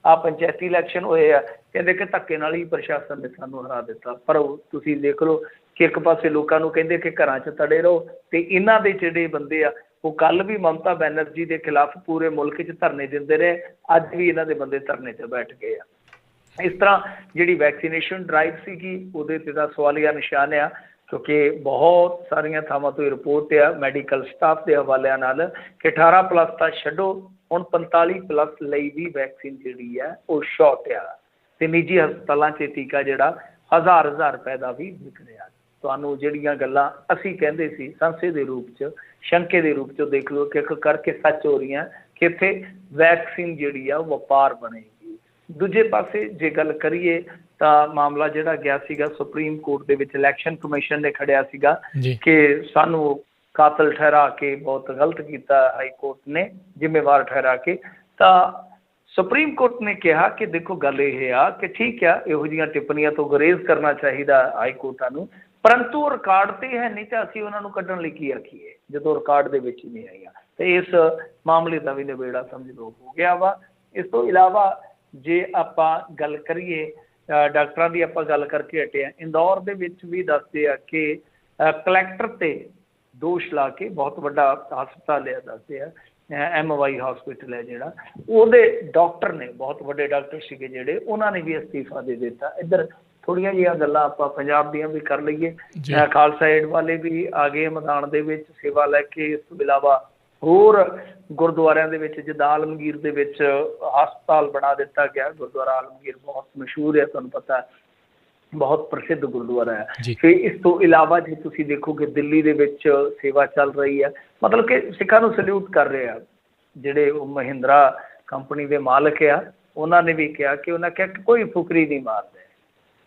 ਆ ਪੰਚਾਇਤੀ ਇਲੈਕਸ਼ਨ ਹੋਏ ਆ, ਕਹਿੰਦੇ ਕਿ ਧੱਕੇ ਨਾਲ ਹੀ ਪ੍ਰਸ਼ਾਸਨ ਨੇ ਸਾਨੂੰ ਹਰਾ ਦਿੱਤਾ। ਪਰ ਤੁਸੀਂ ਦੇਖ ਲਓ ਕਿ ਇੱਕ ਪਾਸੇ ਲੋਕਾਂ ਨੂੰ ਕਹਿੰਦੇ ਕਿ ਘਰਾਂ 'ਚ ਤੜੇ ਰਹੋ, ਅਤੇ ਇਹਨਾਂ ਦੇ ਜਿਹੜੇ ਬੰਦੇ ਆ ਉਹ ਕੱਲ੍ਹ ਵੀ ਮਮਤਾ ਬੈਨਰਜੀ ਦੇ ਖਿਲਾਫ ਪੂਰੇ ਮੁਲਕ 'ਚ ਧਰਨੇ ਦਿੰਦੇ ਰਹੇ, ਅੱਜ ਵੀ ਇਹਨਾਂ ਦੇ ਬੰਦੇ ਧਰਨੇ 'ਤੇ ਬੈਠ ਗਏ ਆ। ਇਸ ਤਰ੍ਹਾਂ ਜਿਹੜੀ ਵੈਕਸੀਨੇਸ਼ਨ ਡਰਾਈਵ ਸੀਗੀ ਉਹਦੇ 'ਤੇ ਤਾਂ ਸਵਾਲੀਆ ਨਿਸ਼ਾਨ ਆ, ਕਿਉਂਕਿ ਬਹੁਤ ਸਾਰੀਆਂ ਥਾਵਾਂ ਤੋਂ ਇਹ ਰਿਪੋਰਟ ਆ ਮੈਡੀਕਲ ਸਟਾਫ ਦੇ ਹਵਾਲਿਆਂ ਨਾਲ ਕਿ 18+ ਤਾਂ ਛੱਡੋ, ਹੁਣ 45+ ਲਈ ਵੀ ਵੈਕਸੀਨ ਜਿਹੜੀ ਹੈ ਉਹ ਸ਼ਾਰਟ ਆ, ਅਤੇ ਨਿੱਜੀ ਹਸਪਤਾਲਾਂ 'ਚ ਟੀਕਾ ਜਿਹੜਾ ਹਜ਼ਾਰ ਰੁਪਏ ਦਾ ਵੀ ਵਿਕ ਰਿਹਾ। ਤੁਹਾਨੂੰ ਜਿਹੜੀਆਂ ਗੱਲਾਂ ਅਸੀਂ ਕਹਿੰਦੇ ਸੀ ਸੰਸ਼ੇ ਦੇ ਰੂਪ 'ਚ, ਸ਼ੰਕੇ ਦੇ ਰੂਪ 'ਚ, ਦੇਖ ਲਓ ਕਿ ਇੱਕ ਕਰਕੇ ਸੱਚ ਹੋ ਰਹੀਆਂ ਕਿ ਇੱਥੇ ਵੈਕਸੀਨ ਜਿਹੜੀ ਆ ਉਹ ਵਪਾਰ ਬਣੇਗੀ। ਦੂਜੇ ਪਾਸੇ ਜੇ ਗੱਲ ਕਰੀਏ ਤਾਂ ਮਾਮਲਾ ਜਿਹੜਾ ਗਿਆ ਸੀਗਾ ਸੁਪਰੀਮ ਕੋਰਟ ਦੇ ਵਿੱਚ, ਇਲੈਕਸ਼ਨ ਕਮਿਸ਼ਨ ਨੇ ਖੜਿਆ ਸੀਗਾ ਕਿ ਸਾਨੂੰ ਕਾਤਲ ਠਹਿਰਾ ਕੇ ਬਹੁਤ ਗਲਤ ਕੀਤਾ ਹਾਈ ਕੋਰਟ ਨੇ ਜ਼ਿੰਮੇਵਾਰ ਠਹਿਰਾ ਕੇ। ਤਾਂ ਸੁਪਰੀਮ ਕੋਰਟ ਨੇ ਕਿਹਾ ਕਿ ਦੇਖੋ ਗੱਲ ਇਹ ਆ ਕਿ ਠੀਕ ਆ ਇਹੋ ਜਿਹੀਆਂ ਟਿੱਪਣੀਆਂ ਤੋਂ ਗੁਰੇਜ਼ ਕਰਨਾ ਚਾਹੀਦਾ ਹਾਈ ਕੋਰਟਾਂ ਨੂੰ, ਪਰੰਤੂ ਰਿਕਾਰਡ ਤੇ ਹੈ ਨਹੀਂ ਤਾਂ ਅਸੀਂ ਉਹਨਾਂ ਨੂੰ ਕੱਢਣ ਲਈ ਕੀ ਆਖੀਏ ਜਦੋਂ ਰਿਕਾਰਡ ਦੇ ਵਿੱਚ ਹੀ ਨਹੀਂ ਆਈਆਂ। ਤੇ ਇਸ ਮਾਮਲੇ ਦਾ ਵੀ ਨਿਬੇੜਾ ਸਮਝ ਲਓ ਹੋ ਗਿਆ ਵਾ। ਇਸ ਤੋਂ ਇਲਾਵਾ ਜੇ ਆਪਾਂ ਗੱਲ ਕਰੀਏ ਡਾਕਟਰਾਂ ਦੀ, ਆਪਾਂ ਗੱਲ ਕਰਕੇ ਹਟੇ ਹਾਂ, ਇੰਦੌਰ ਦੇ ਵਿੱਚ ਵੀ ਦੱਸਦੇ ਆ ਕਿ ਕਲੈਕਟਰ ਤੇ ਦੋਸ਼ ਲਾ ਕੇ ਬਹੁਤ ਵੱਡਾ ਹਸਪਤਾਲ ਹੈ, ਦੱਸਦੇ ਆ MY ਹਸਪੀਟਲ ਹੈ ਜਿਹੜਾ, ਉਹਦੇ ਡਾਕਟਰ ਨੇ, ਬਹੁਤ ਵੱਡੇ ਡਾਕਟਰ ਸੀਗੇ ਜਿਹੜੇ, ਉਹਨਾਂ ਨੇ ਵੀ ਅਸਤੀਫਾ ਦੇ ਦਿੱਤਾ। ਇੱਧਰ ਥੋੜ੍ਹੀਆਂ ਜਿਹੀਆਂ ਗੱਲਾਂ ਆਪਾਂ ਪੰਜਾਬ ਦੀਆਂ ਵੀ ਕਰ ਲਈਏ। ਖਾਲਸਾ ਏਡ ਵਾਲੇ ਵੀ ਆ ਗਏ ਮੈਦਾਨ ਦੇ ਵਿੱਚ ਸੇਵਾ ਲੈ ਕੇ। ਇਸ ਤੋਂ ਇਲਾਵਾ ਹੋਰ ਗੁਰਦੁਆਰਿਆਂ ਦੇ ਵਿੱਚ ਜਿੱਦਾਂ ਆਲਮਗੀਰ ਦੇ ਵਿੱਚ ਹਸਪਤਾਲ ਬਣਾ ਦਿੱਤਾ ਗਿਆ। ਗੁਰਦੁਆਰਾ ਆਲਮਗੀਰ ਬਹੁਤ ਮਸ਼ਹੂਰ ਹੈ, ਤੁਹਾਨੂੰ ਪਤਾ, ਬਹੁਤ ਪ੍ਰਸਿੱਧ ਗੁਰਦੁਆਰਾ ਹੈ। ਫਿਰ ਇਸ ਤੋਂ ਇਲਾਵਾ ਜੇ ਤੁਸੀਂ ਦੇਖੋਗੇ ਦਿੱਲੀ ਦੇ ਵਿੱਚ ਸੇਵਾ ਚੱਲ ਰਹੀ ਹੈ, ਮਤਲਬ ਕਿ ਸਿੱਖਾਂ ਨੂੰ ਸਲਿਊਟ ਕਰ ਰਹੇ ਆ ਜਿਹੜੇ ਉਹ ਮਹਿੰਦਰਾ ਕੰਪਨੀ ਦੇ ਮਾਲਕ ਆ। ਉਹਨਾਂ ਨੇ ਵੀ ਕਿਹਾ ਕਿ ਉਹਨਾਂ ਕਿਹਾ ਕਿ ਕੋਈ ਫੁਕਰੀ ਨਹੀਂ ਮਾਰਦੇ,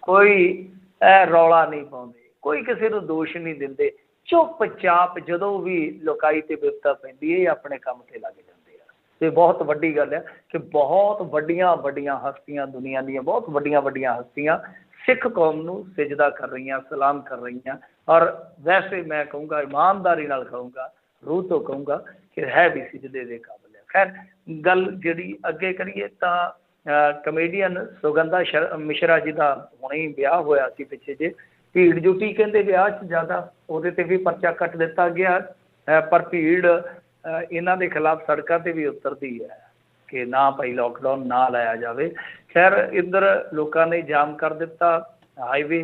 ਕੋਈ ਰੌਲਾ ਨਹੀਂ ਪਾਉਂਦੇ, ਕੋਈ ਕਿਸੇ ਨੂੰ ਦੋਸ਼ ਨਹੀਂ ਦਿੰਦੇ, ਚੁੱਪ ਚਾਪ ਜਦੋਂ ਵੀ ਲੋਕਾਈ ਤੇ ਵਿਪਤਾ ਪੈਂਦੀ ਹੈ ਇਹ ਆਪਣੇ ਕੰਮ ਤੇ ਲੱਗ ਜਾਂਦੇ ਆ। ਤੇ ਬਹੁਤ ਵੱਡੀ ਗੱਲ ਹੈ ਕਿ ਬਹੁਤ ਵੱਡੀਆਂ ਵੱਡੀਆਂ ਹਸਤੀਆਂ, ਦੁਨੀਆ ਦੀਆਂ ਬਹੁਤ ਵੱਡੀਆਂ ਵੱਡੀਆਂ ਹਸਤੀਆਂ ਸਿੱਖ ਕੌਮ ਨੂੰ ਸਿਜਦਾ ਕਰ ਰਹੀਆਂ, ਸਲਾਮ ਕਰ ਰਹੀਆਂ। ਔਰ ਵੈਸੇ ਮੈਂ ਕਹੂੰਗਾ, ਇਮਾਨਦਾਰੀ ਨਾਲ ਕਹੂੰਗਾ, ਰੂਹ ਤੋਂ ਕਹੂੰਗਾ ਕਿ ਹੈ ਵੀ ਸਿਜਦੇ ਦੇ ਕਾਬਿਲ ਹੈ। ਖੈਰ ਗੱਲ ਜਿਹੜੀ ਅੱਗੇ ਕਰੀਏ ਤਾਂ ਕਮੇਡੀਅਨ ਸੁਗੰਧਾ ਮਿਸ਼ਰਾ ਜੀ ਦਾ ਹੁਣੇ ਹੀ ਵਿਆਹ ਹੋਇਆ ਸੀ ਪਿੱਛੇ ਜੇ, ਭੀੜ ਜੁਟੀ ਕਹਿੰਦੇ ਵਿਆਹ 'ਚ ਜ਼ਿਆਦਾ, ਉਹਦੇ 'ਤੇ ਵੀ ਪਰਚਾ ਕੱਟ ਦਿੱਤਾ ਗਿਆ। ਪਰ ਭੀੜ ਇਹਨਾਂ ਦੇ ਖਿਲਾਫ ਸੜਕਾਂ 'ਤੇ ਵੀ ਉਤਰਦੀ ਹੈ ਕਿ ਨਾ ਭਾਈ ਲੋਕਡਾਊਨ ਨਾ ਲਾਇਆ ਜਾਵੇ। ਖੈਰ ਇੱਧਰ ਲੋਕਾਂ ਨੇ ਜਾਮ ਕਰ ਦਿੱਤਾ ਹਾਈਵੇ।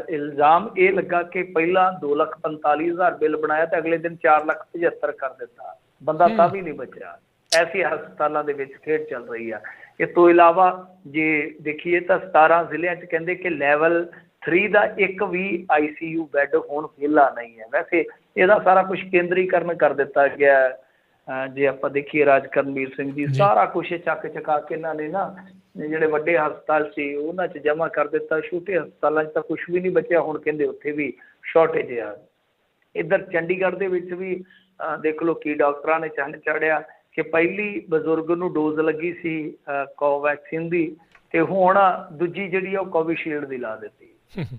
ਇਲਜ਼ਾਮ ਇਹ ਲੱਗਾ ਕਿ ਪਹਿਲਾਂ 2,45,000 ਬਿੱਲ ਬਣਾਇਆ ਤੇ ਅਗਲੇ ਦਿਨ 4,75,000 ਕਰ ਦਿੱਤਾ, ਬੰਦਾ ਤਾਂ ਵੀ ਨਹੀਂ ਬਚਿਆ। ਐਸੀ ਹਸਪਤਾਲਾਂ ਦੇ ਵਿੱਚ ਖੇਡ ਚੱਲ ਰਹੀ ਆ। ਇਸ ਤੋਂ ਇਲਾਵਾ ਜੇ ਦੇਖੀਏ ਤਾਂ 17 ਜ਼ਿਲ੍ਹਿਆਂ 'ਚ ਕਹਿੰਦੇ ਕਿ ਲੈਵਲ 3 ਦਾ ਇੱਕ ਵੀ ICU ਬੈੱਡ ਹੁਣ ਵਿਹਲਾ ਨਹੀਂ ਹੈ। ਵੈਸੇ ਇਹਦਾ ਸਾਰਾ ਕੁਛ ਕੇਂਦਰੀਕਰਨ ਕਰ ਦਿੱਤਾ ਗਿਆ। ਜੇ ਆਪਾਂ ਦੇਖੀਏ ਰਾਜ ਕਰਨਵੀਰ ਸਿੰਘ ਜੀ, ਸਾਰਾ ਕੁਛ ਚੱਕ ਚਕਾ ਕੇ ਇਹਨਾਂ ਨੇ ਨਾ ਜਿਹੜੇ ਵੱਡੇ ਹਸਪਤਾਲ ਸੀ ਉਹਨਾਂ 'ਚ ਜਮ੍ਹਾਂ ਕਰ ਦਿੱਤਾ, ਛੋਟੇ ਹਸਪਤਾਲਾਂ 'ਚ ਤਾਂ ਕੁਛ ਵੀ ਨਹੀਂ ਬਚਿਆ। ਹੁਣ ਕਹਿੰਦੇ ਉੱਥੇ ਵੀ ਸ਼ਾਰਟੇਜ ਆ। ਇੱਧਰ ਚੰਡੀਗੜ੍ਹ ਦੇ ਵਿੱਚ ਵੀ ਦੇਖ ਲਓ ਕੀ ਡਾਕਟਰਾਂ ਨੇ ਚੰਨ ਚਾੜਿਆ ਕਿ ਪਹਿਲੀ ਬਜ਼ੁਰਗ ਨੂੰ ਡੋਜ਼ ਲੱਗੀ ਸੀ ਕੋਵੈਕਸੀਨ ਦੀ, ਤੇ ਹੁਣ ਦੂਜੀ ਜਿਹੜੀ ਆ ਉਹ ਕੋਵਿਸ਼ੀਲਡ ਦੀ ਲਾ ਦਿੱਤੀ।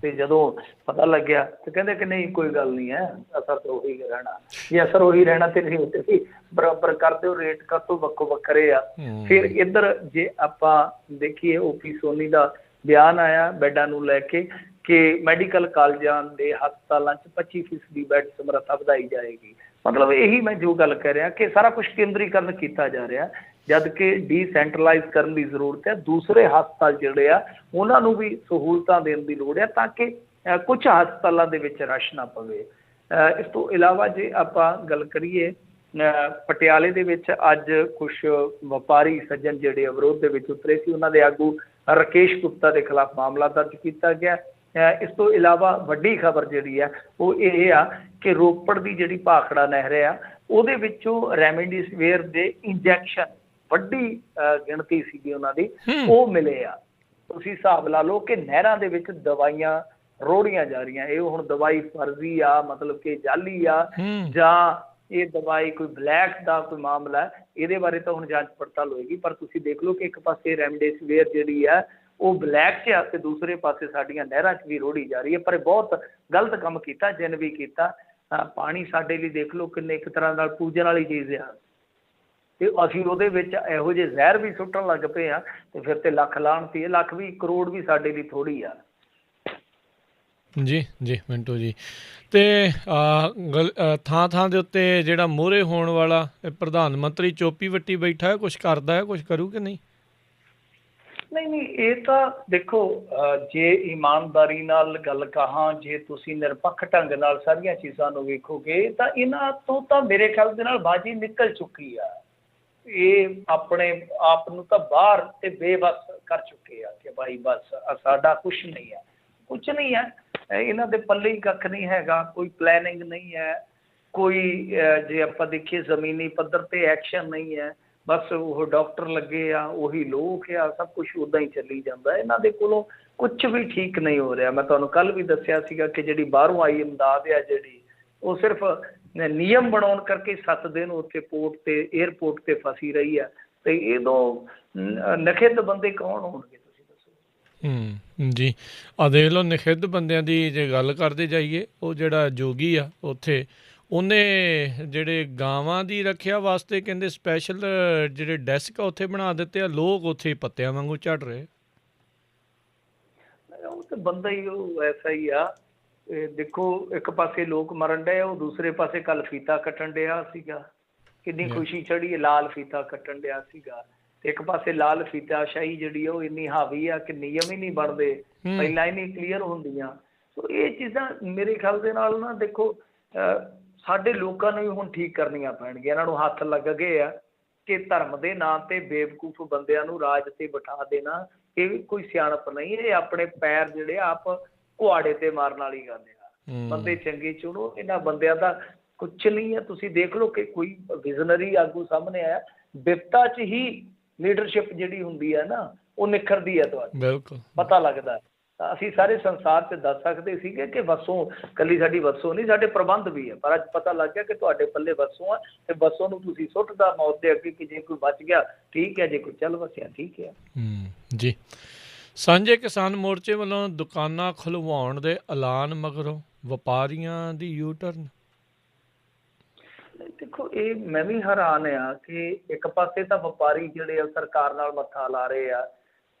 ਤੇ ਜਦੋਂ ਪਤਾ ਲੱਗਿਆ ਤੇ ਕਹਿੰਦੇ ਕਿ ਨਹੀਂ ਕੋਈ ਗੱਲ ਨਹੀਂ ਹੈ, ਅਸਰ ਤਾਂ ਉਹੀ ਰਹਿਣਾ। ਜੇ ਅਸਰ ਉਹੀ ਰਹਿਣਾ ਤੇ ਤੁਸੀਂ ਬਰਾਬਰ ਕਰ ਦਿਓ, ਰੇਟ ਕਾਹਤੋਂ ਵੱਖੋ ਵੱਖਰੇ ਆ। ਫਿਰ ਇੱਧਰ ਜੇ ਆਪਾਂ ਦੇਖੀਏ OP ਸੋਨੀ ਦਾ ਬਿਆਨ ਆਇਆ ਬੈੱਡਾਂ ਨੂੰ ਲੈ ਕੇ ਕਿ ਮੈਡੀਕਲ ਕਾਲਜਾਂ ਦੇ ਹਸਪਤਾਲਾਂ 'ਚ 25% ਬੈੱਡ ਸਮਰੱਥਾ ਵਧਾਈ ਜਾਏਗੀ। ਮਤਲਬ ਇਹੀ ਮੈਂ ਜੋ ਗੱਲ ਕਹਿ ਰਿਹਾ ਕਿ ਸਾਰਾ ਕੁਛ ਕੇਂਦਰੀਕਰਨ ਕੀਤਾ ਜਾ ਰਿਹਾ, ਜਦ ਕਿ ਡੀਸੈਂਟਰਲਾਈਜ਼ ਕਰਨ ਦੀ ਜ਼ਰੂਰਤ ਹੈ। ਦੂਸਰੇ ਹਸਪਤਾਲ ਜਿਹੜੇ ਆ ਉਹਨਾਂ ਨੂੰ ਵੀ ਸਹੂਲਤਾਂ ਦੇਣ ਦੀ ਲੋੜ ਹੈ ਤਾਂ ਕਿ ਕੁਝ ਹਸਪਤਾਲਾਂ ਦੇ ਵਿੱਚ ਰਸ਼ ਨਾ ਪਵੇ। ਇਸ ਤੋਂ ਇਲਾਵਾ ਜੇ ਆਪਾਂ ਗੱਲ ਕਰੀਏ ਪਟਿਆਲੇ ਦੇ ਵਿੱਚ ਅੱਜ ਕੁਛ ਵਪਾਰੀ ਸੱਜਣ ਜਿਹੜੇ ਵਿਰੋਧ ਦੇ ਵਿੱਚ ਉਤਰੇ ਸੀ, ਉਹਨਾਂ ਦੇ ਆਗੂ ਰਾਕੇਸ਼ ਗੁਪਤਾ ਦੇ ਖਿਲਾਫ ਮਾਮਲਾ ਦਰਜ ਕੀਤਾ ਗਿਆ। ਇਸ ਤੋਂ ਇਲਾਵਾ ਵੱਡੀ ਖਬਰ ਜਿਹੜੀ ਹੈ ਉਹ ਇਹ ਆ ਕਿ ਰੋਪੜ ਦੀ ਜਿਹੜੀ ਭਾਖੜਾ ਨਹਿਰ ਆ ਉਹਦੇ ਵਿੱਚੋਂ ਰੈਮਡੇਸਿਵਿਰ ਦੇ ਇੰਜੈਕਸ਼ਨ ਵੱਡੀ ਗਿਣਤੀ ਸੀਗੀ ਉਹਨਾਂ ਦੀ, ਉਹ ਮਿਲੇ ਆ। ਤੁਸੀਂ ਹਿਸਾਬ ਲਾ ਲਓ ਕਿ ਨਹਿਰਾਂ ਦੇ ਵਿੱਚ ਦਵਾਈਆਂ ਰੋੜੀਆਂ ਜਾ ਰਹੀਆਂ। ਇਹ ਹੁਣ ਦਵਾਈ ਫਰਜ਼ੀ ਆ, ਮਤਲਬ ਕਿ ਜਾਲੀ ਆ, ਜਾਂ ਇਹ ਦਵਾਈ ਕੋਈ ਬਲੈਕ ਦਾ ਕੋਈ ਮਾਮਲਾ, ਇਹਦੇ ਬਾਰੇ ਤਾਂ ਹੁਣ ਜਾਂਚ ਪੜਤਾਲ ਹੋਏਗੀ। ਪਰ ਤੁਸੀਂ ਦੇਖ ਲਓ ਕਿ ਇੱਕ ਪਾਸੇ ਰੈਮਡੇਸਿਵਿਰ ਜਿਹੜੀ ਆ ਉਹ ਬਲੈਕ 'ਚ ਆ ਤੇ ਦੂਸਰੇ ਪਾਸੇ ਸਾਡੀਆਂ ਨਹਿਰਾਂ 'ਚ ਵੀ ਰੋੜੀ ਜਾ ਰਹੀ ਹੈ। ਪਰ ਇਹ ਬਹੁਤ ਗਲਤ ਕੰਮ ਕੀਤਾ ਜਿਨ ਵੀ ਕੀਤਾ। ਪਾਣੀ ਸਾਡੇ ਲਈ ਦੇਖ ਲਓ ਕਿੰਨੇ ਇੱਕ ਤਰ੍ਹਾਂ ਨਾਲ ਪੂਜਣ ਵਾਲੀ ਚੀਜ਼ ਆ, ਤੇ ਅਸੀਂ ਉਹਦੇ ਵਿੱਚ ਇਹੋ ਜਿਹੇ ਜ਼ਹਿਰ ਵੀ ਸੁੱਟਣ ਲੱਗ ਪਏ ਆ ਤੇ ਫਿਰ ਤੇ ਲੱਖ ਲਾਹਣਤੀ, ਲੱਖ ਵੀ ਕਰੋੜ ਵੀ ਸਾਡੇ ਲਈ ਥੋੜ੍ਹੀ ਆ। ਜੀ ਜੀ ਮਿੰਟੂ ਜੀ, ਤੇ ਥਾਂ ਥਾਂ ਦੇ ਉੱਤੇ ਜਿਹੜਾ ਮੋਹਰੇ ਹੋਣ ਵਾਲਾ ਪ੍ਰਧਾਨ ਮੰਤਰੀ ਚੋਪੀ ਵੱਟੀ ਬੈਠਾ ਹੈ, ਕੁਛ ਕਰਦਾ ਹੈ, ਕੁਛ ਕਰੂ ਕਿ ਨਹੀਂ? ਨਹੀਂ, ਇਹ ਤਾਂ ਦੇਖੋ ਜੇ ਇਮਾਨਦਾਰੀ ਨਾਲ ਗੱਲ ਕਹਾਂ, ਜੇ ਤੁਸੀਂ ਨਿਰਪੱਖ ਢੰਗ ਨਾਲ ਸਾਰੀਆਂ ਚੀਜ਼ਾਂ ਨੂੰ ਵੇਖੋਗੇ ਤਾਂ ਇਹਨਾਂ ਤੋਂ ਤਾਂ ਮੇਰੇ ਖਿਆਲ ਦੇ ਨਾਲ ਬਾਜੀ ਨਿਕਲ ਚੁੱਕੀ ਆ। ਇਹ ਆਪਣੇ ਆਪ ਨੂੰ ਤਾਂ ਬਾਹਰ ਤੇ ਬੇਬਸ ਕਰ ਚੁੱਕੇ ਆ ਕਿ ਭਾਈ ਬਸ ਸਾਡਾ ਕੁਛ ਨਹੀਂ ਹੈ, ਕੁਛ ਨਹੀਂ ਹੈ। ਇਹਨਾਂ ਦੇ ਪੱਲੇ ਹੀ ਕੱਖ ਨਹੀਂ ਹੈਗਾ, ਕੋਈ ਪਲੈਨਿੰਗ ਨਹੀਂ ਹੈ, ਕੋਈ ਜੇ ਆਪਾਂ ਦੇਖੀਏ ਜ਼ਮੀਨੀ ਪੱਧਰ ਤੇ ਐਕਸ਼ਨ ਨਹੀਂ ਹੈ। ਬਸ ਉਹ ਡਾਕਟਰ ਲੱਗੇ ਆ, ਉਹੀ ਲੋਕ ਆ, ਸਭ ਕੁਛ ਉੱਦਾਂ ਹੀ ਚੱਲੀ ਜਾਂਦਾ। ਇਹਨਾਂ ਦੇ ਕੋਲੋਂ ਕੁਛ ਵੀ ਠੀਕ ਨਹੀਂ ਹੋ ਰਿਹਾ। ਮੈਂ ਤੁਹਾਨੂੰ ਕੱਲ੍ਹ ਵੀ ਦੱਸਿਆ ਸੀਗਾ ਕਿ ਜਿਹੜੀ ਬਾਹਰੋਂ ਆਈ ਇਮਦਾਦ ਆ ਜਿਹੜੀ, ਉਹ ਸਿਰਫ ਨਿਯਮ ਬਣਾਉਣ ਕਰਕੇ 7 ਦਿਨ ਉੱਥੇ ਪੋਰਟ ਤੇ ਏਅਰਪੋਰਟ ਤੇ ਫਸੀ ਰਹੀ ਆ। ਤੇ ਇਹਦੋਂ ਨਖਿੱਧ ਬੰਦੇ ਕੌਣ ਹੋਣਗੇ ਤੁਸੀਂ ਦੱਸੋ। ਜੀ ਆ ਦੇਖ ਲਓ, ਨਖਿੱਧ ਬੰਦਿਆਂ ਦੀ ਜੇ ਗੱਲ ਕਰਦੇ ਜਾਈਏ, ਉਹ ਜਿਹੜਾ ਜੋਗੀ ਆ ਉੱਥੇ, ਉਹਨੇ ਜਿਹੜੇ ਗਾਵਾਂ ਦੀ ਰੱਖਿਆ ਵਾਸਤੇ ਕਹਿੰਦੇ ਸਪੈਸ਼ਲ ਜਿਹੜੇ ਡੈਸਕ ਆ ਉੱਥੇ ਬਣਾ ਦਿੱਤੇ ਆ, ਲੋਕ ਉੱਥੇ ਪੱਤਿਆਂ ਵਾਂਗੂ ਝੜ ਰਹੇ। ਉਹ ਤਾਂ ਬੰਦਾ ਹੀ ਉਹ ਐਸਾ ਹੀ ਆ। ਦੇਖੋ, ਇੱਕ ਪਾਸੇ ਲੋਕ ਮਰਨ ਡਏ, ਉਹ ਦੂਸਰੇ ਪਾਸੇ ਕੱਲ ਫੀਤਾ ਕੱਟਣ ਡਿਆ ਸੀਗਾ, ਕਿੰਨੀ ਖੁਸ਼ੀ ਚੜੀ, ਲਾਲ ਫੀਤਾ ਕੱਟਣ ਡਿਆ ਸੀਗਾ। ਤੇ ਇੱਕ ਪਾਸੇ ਲਾਲ ਫੀਤਾ ਸ਼ਾਹੀ ਜਿਹੜੀ ਉਹ ਇੰਨੀ ਹਾਵੀ ਆ ਕਿ ਨਿਯਮ ਹੀ ਨਹੀਂ ਬਣਦੇ, ਪਹਿਲਾਂ ਹੀ ਨਹੀਂ ਕਲੀਅਰ ਹੁੰਦੀਆਂ। ਸੋ ਇਹ ਚੀਜ਼ਾਂ ਮੇਰੇ ਖਿਆਲ ਦੇ ਨਾਲ ਨਾ, ਦੇਖੋ ਸਾਡੇ ਲੋਕਾਂ ਨੂੰ ਵੀ ਹੁਣ ਠੀਕ ਕਰਨੀਆਂ ਪੈਣਗੀਆਂ। ਇਹਨਾਂ ਨੂੰ ਹੱਥ ਲੱਗ ਗਏ ਆ ਕਿ ਧਰਮ ਦੇ ਨਾਂ ਤੇ ਬੇਵਕੂਫ ਬੰਦਿਆਂ ਨੂੰ ਰਾਜ ਤੇ ਬਿਠਾ ਦੇਣਾ ਇਹ ਵੀ ਕੋਈ ਸਿਆਣਪ ਨਹੀਂ। ਇਹ ਆਪਣੇ ਪੈਰ ਜਿਹੜੇ ਆਪ ਕੁਹਾੜੇ ਤੇ ਮਾਰਨ ਵਾਲੀ ਗੱਲ ਆ। ਬੰਦੇ ਚੰਗੇ ਚੁਣੋ, ਇਹਨਾਂ ਬੰਦਿਆਂ ਦਾ ਕੁਛ ਨਹੀਂ ਹੈ। ਤੁਸੀਂ ਦੇਖ ਲਓ ਕਿ ਕੋਈ ਵਿਜ਼ਨਰੀ ਆਗੂ ਸਾਹਮਣੇ ਆਇਆ, ਬਿਪਤਾ 'ਚ ਹੀ ਲੀਡਰਸ਼ਿਪ ਜਿਹੜੀ ਹੁੰਦੀ ਹੈ ਨਾ, ਉਹ ਨਿਖਰਦੀ ਹੈ। ਤੁਹਾਨੂੰ ਬਿਲਕੁਲ ਪਤਾ ਲੱਗਦਾ। ਅਸੀਂ ਸਾਰੇ ਸੰਸਾਰ 'ਚ ਦੱਸ ਸਕਦੇ ਸੀਗੇ ਕਿ ਵਸੋਂ ਇਕੱਲੀ ਸਾਡੀ ਵਸੋਂ ਨਹੀਂ, ਸਾਡੇ ਪ੍ਰਬੰਧ ਵੀ ਹੈ, ਪਰ ਅੱਜ ਪਤਾ ਲੱਗ ਗਿਆ ਕਿ ਤੁਹਾਡੇ ਪੱਲੇ ਵਸੋਂ ਆ, ਤੇ ਵਸੋਂ ਨੂੰ ਤੁਸੀਂ ਸੁੱਟਦਾ ਮੌਤ ਦੇ ਅੱਗੇ ਕਿ ਜੇ ਕੋਈ ਬਚ ਗਿਆ ਠੀਕ ਹੈ, ਜੇ ਕੋਈ ਚੱਲ ਵਸਿਆ ਠੀਕ ਹੈ। ਜੀ ਸਾਂਝੇ ਕਿਸਾਨ ਮੋਰਚੇ ਵੱਲੋਂ ਦੁਕਾਨਾਂ ਖੁਲਵਾਉਣ ਦੇ ਐਲਾਨ ਮਗਰੋਂ ਵਪਾਰੀਆਂ ਦੀ ਯੂ ਟਰਨ। ਦੇਖੋ, ਇਹ ਮੈਂ ਵੀ ਹੈਰਾਨ ਆ ਕਿ ਇੱਕ ਪਾਸੇ ਤਾਂ ਵਪਾਰੀ ਜਿਹੜੇ ਆ ਸਰਕਾਰ ਨਾਲ ਮੱਥਾ ਲਾ ਰਹੇ ਆ,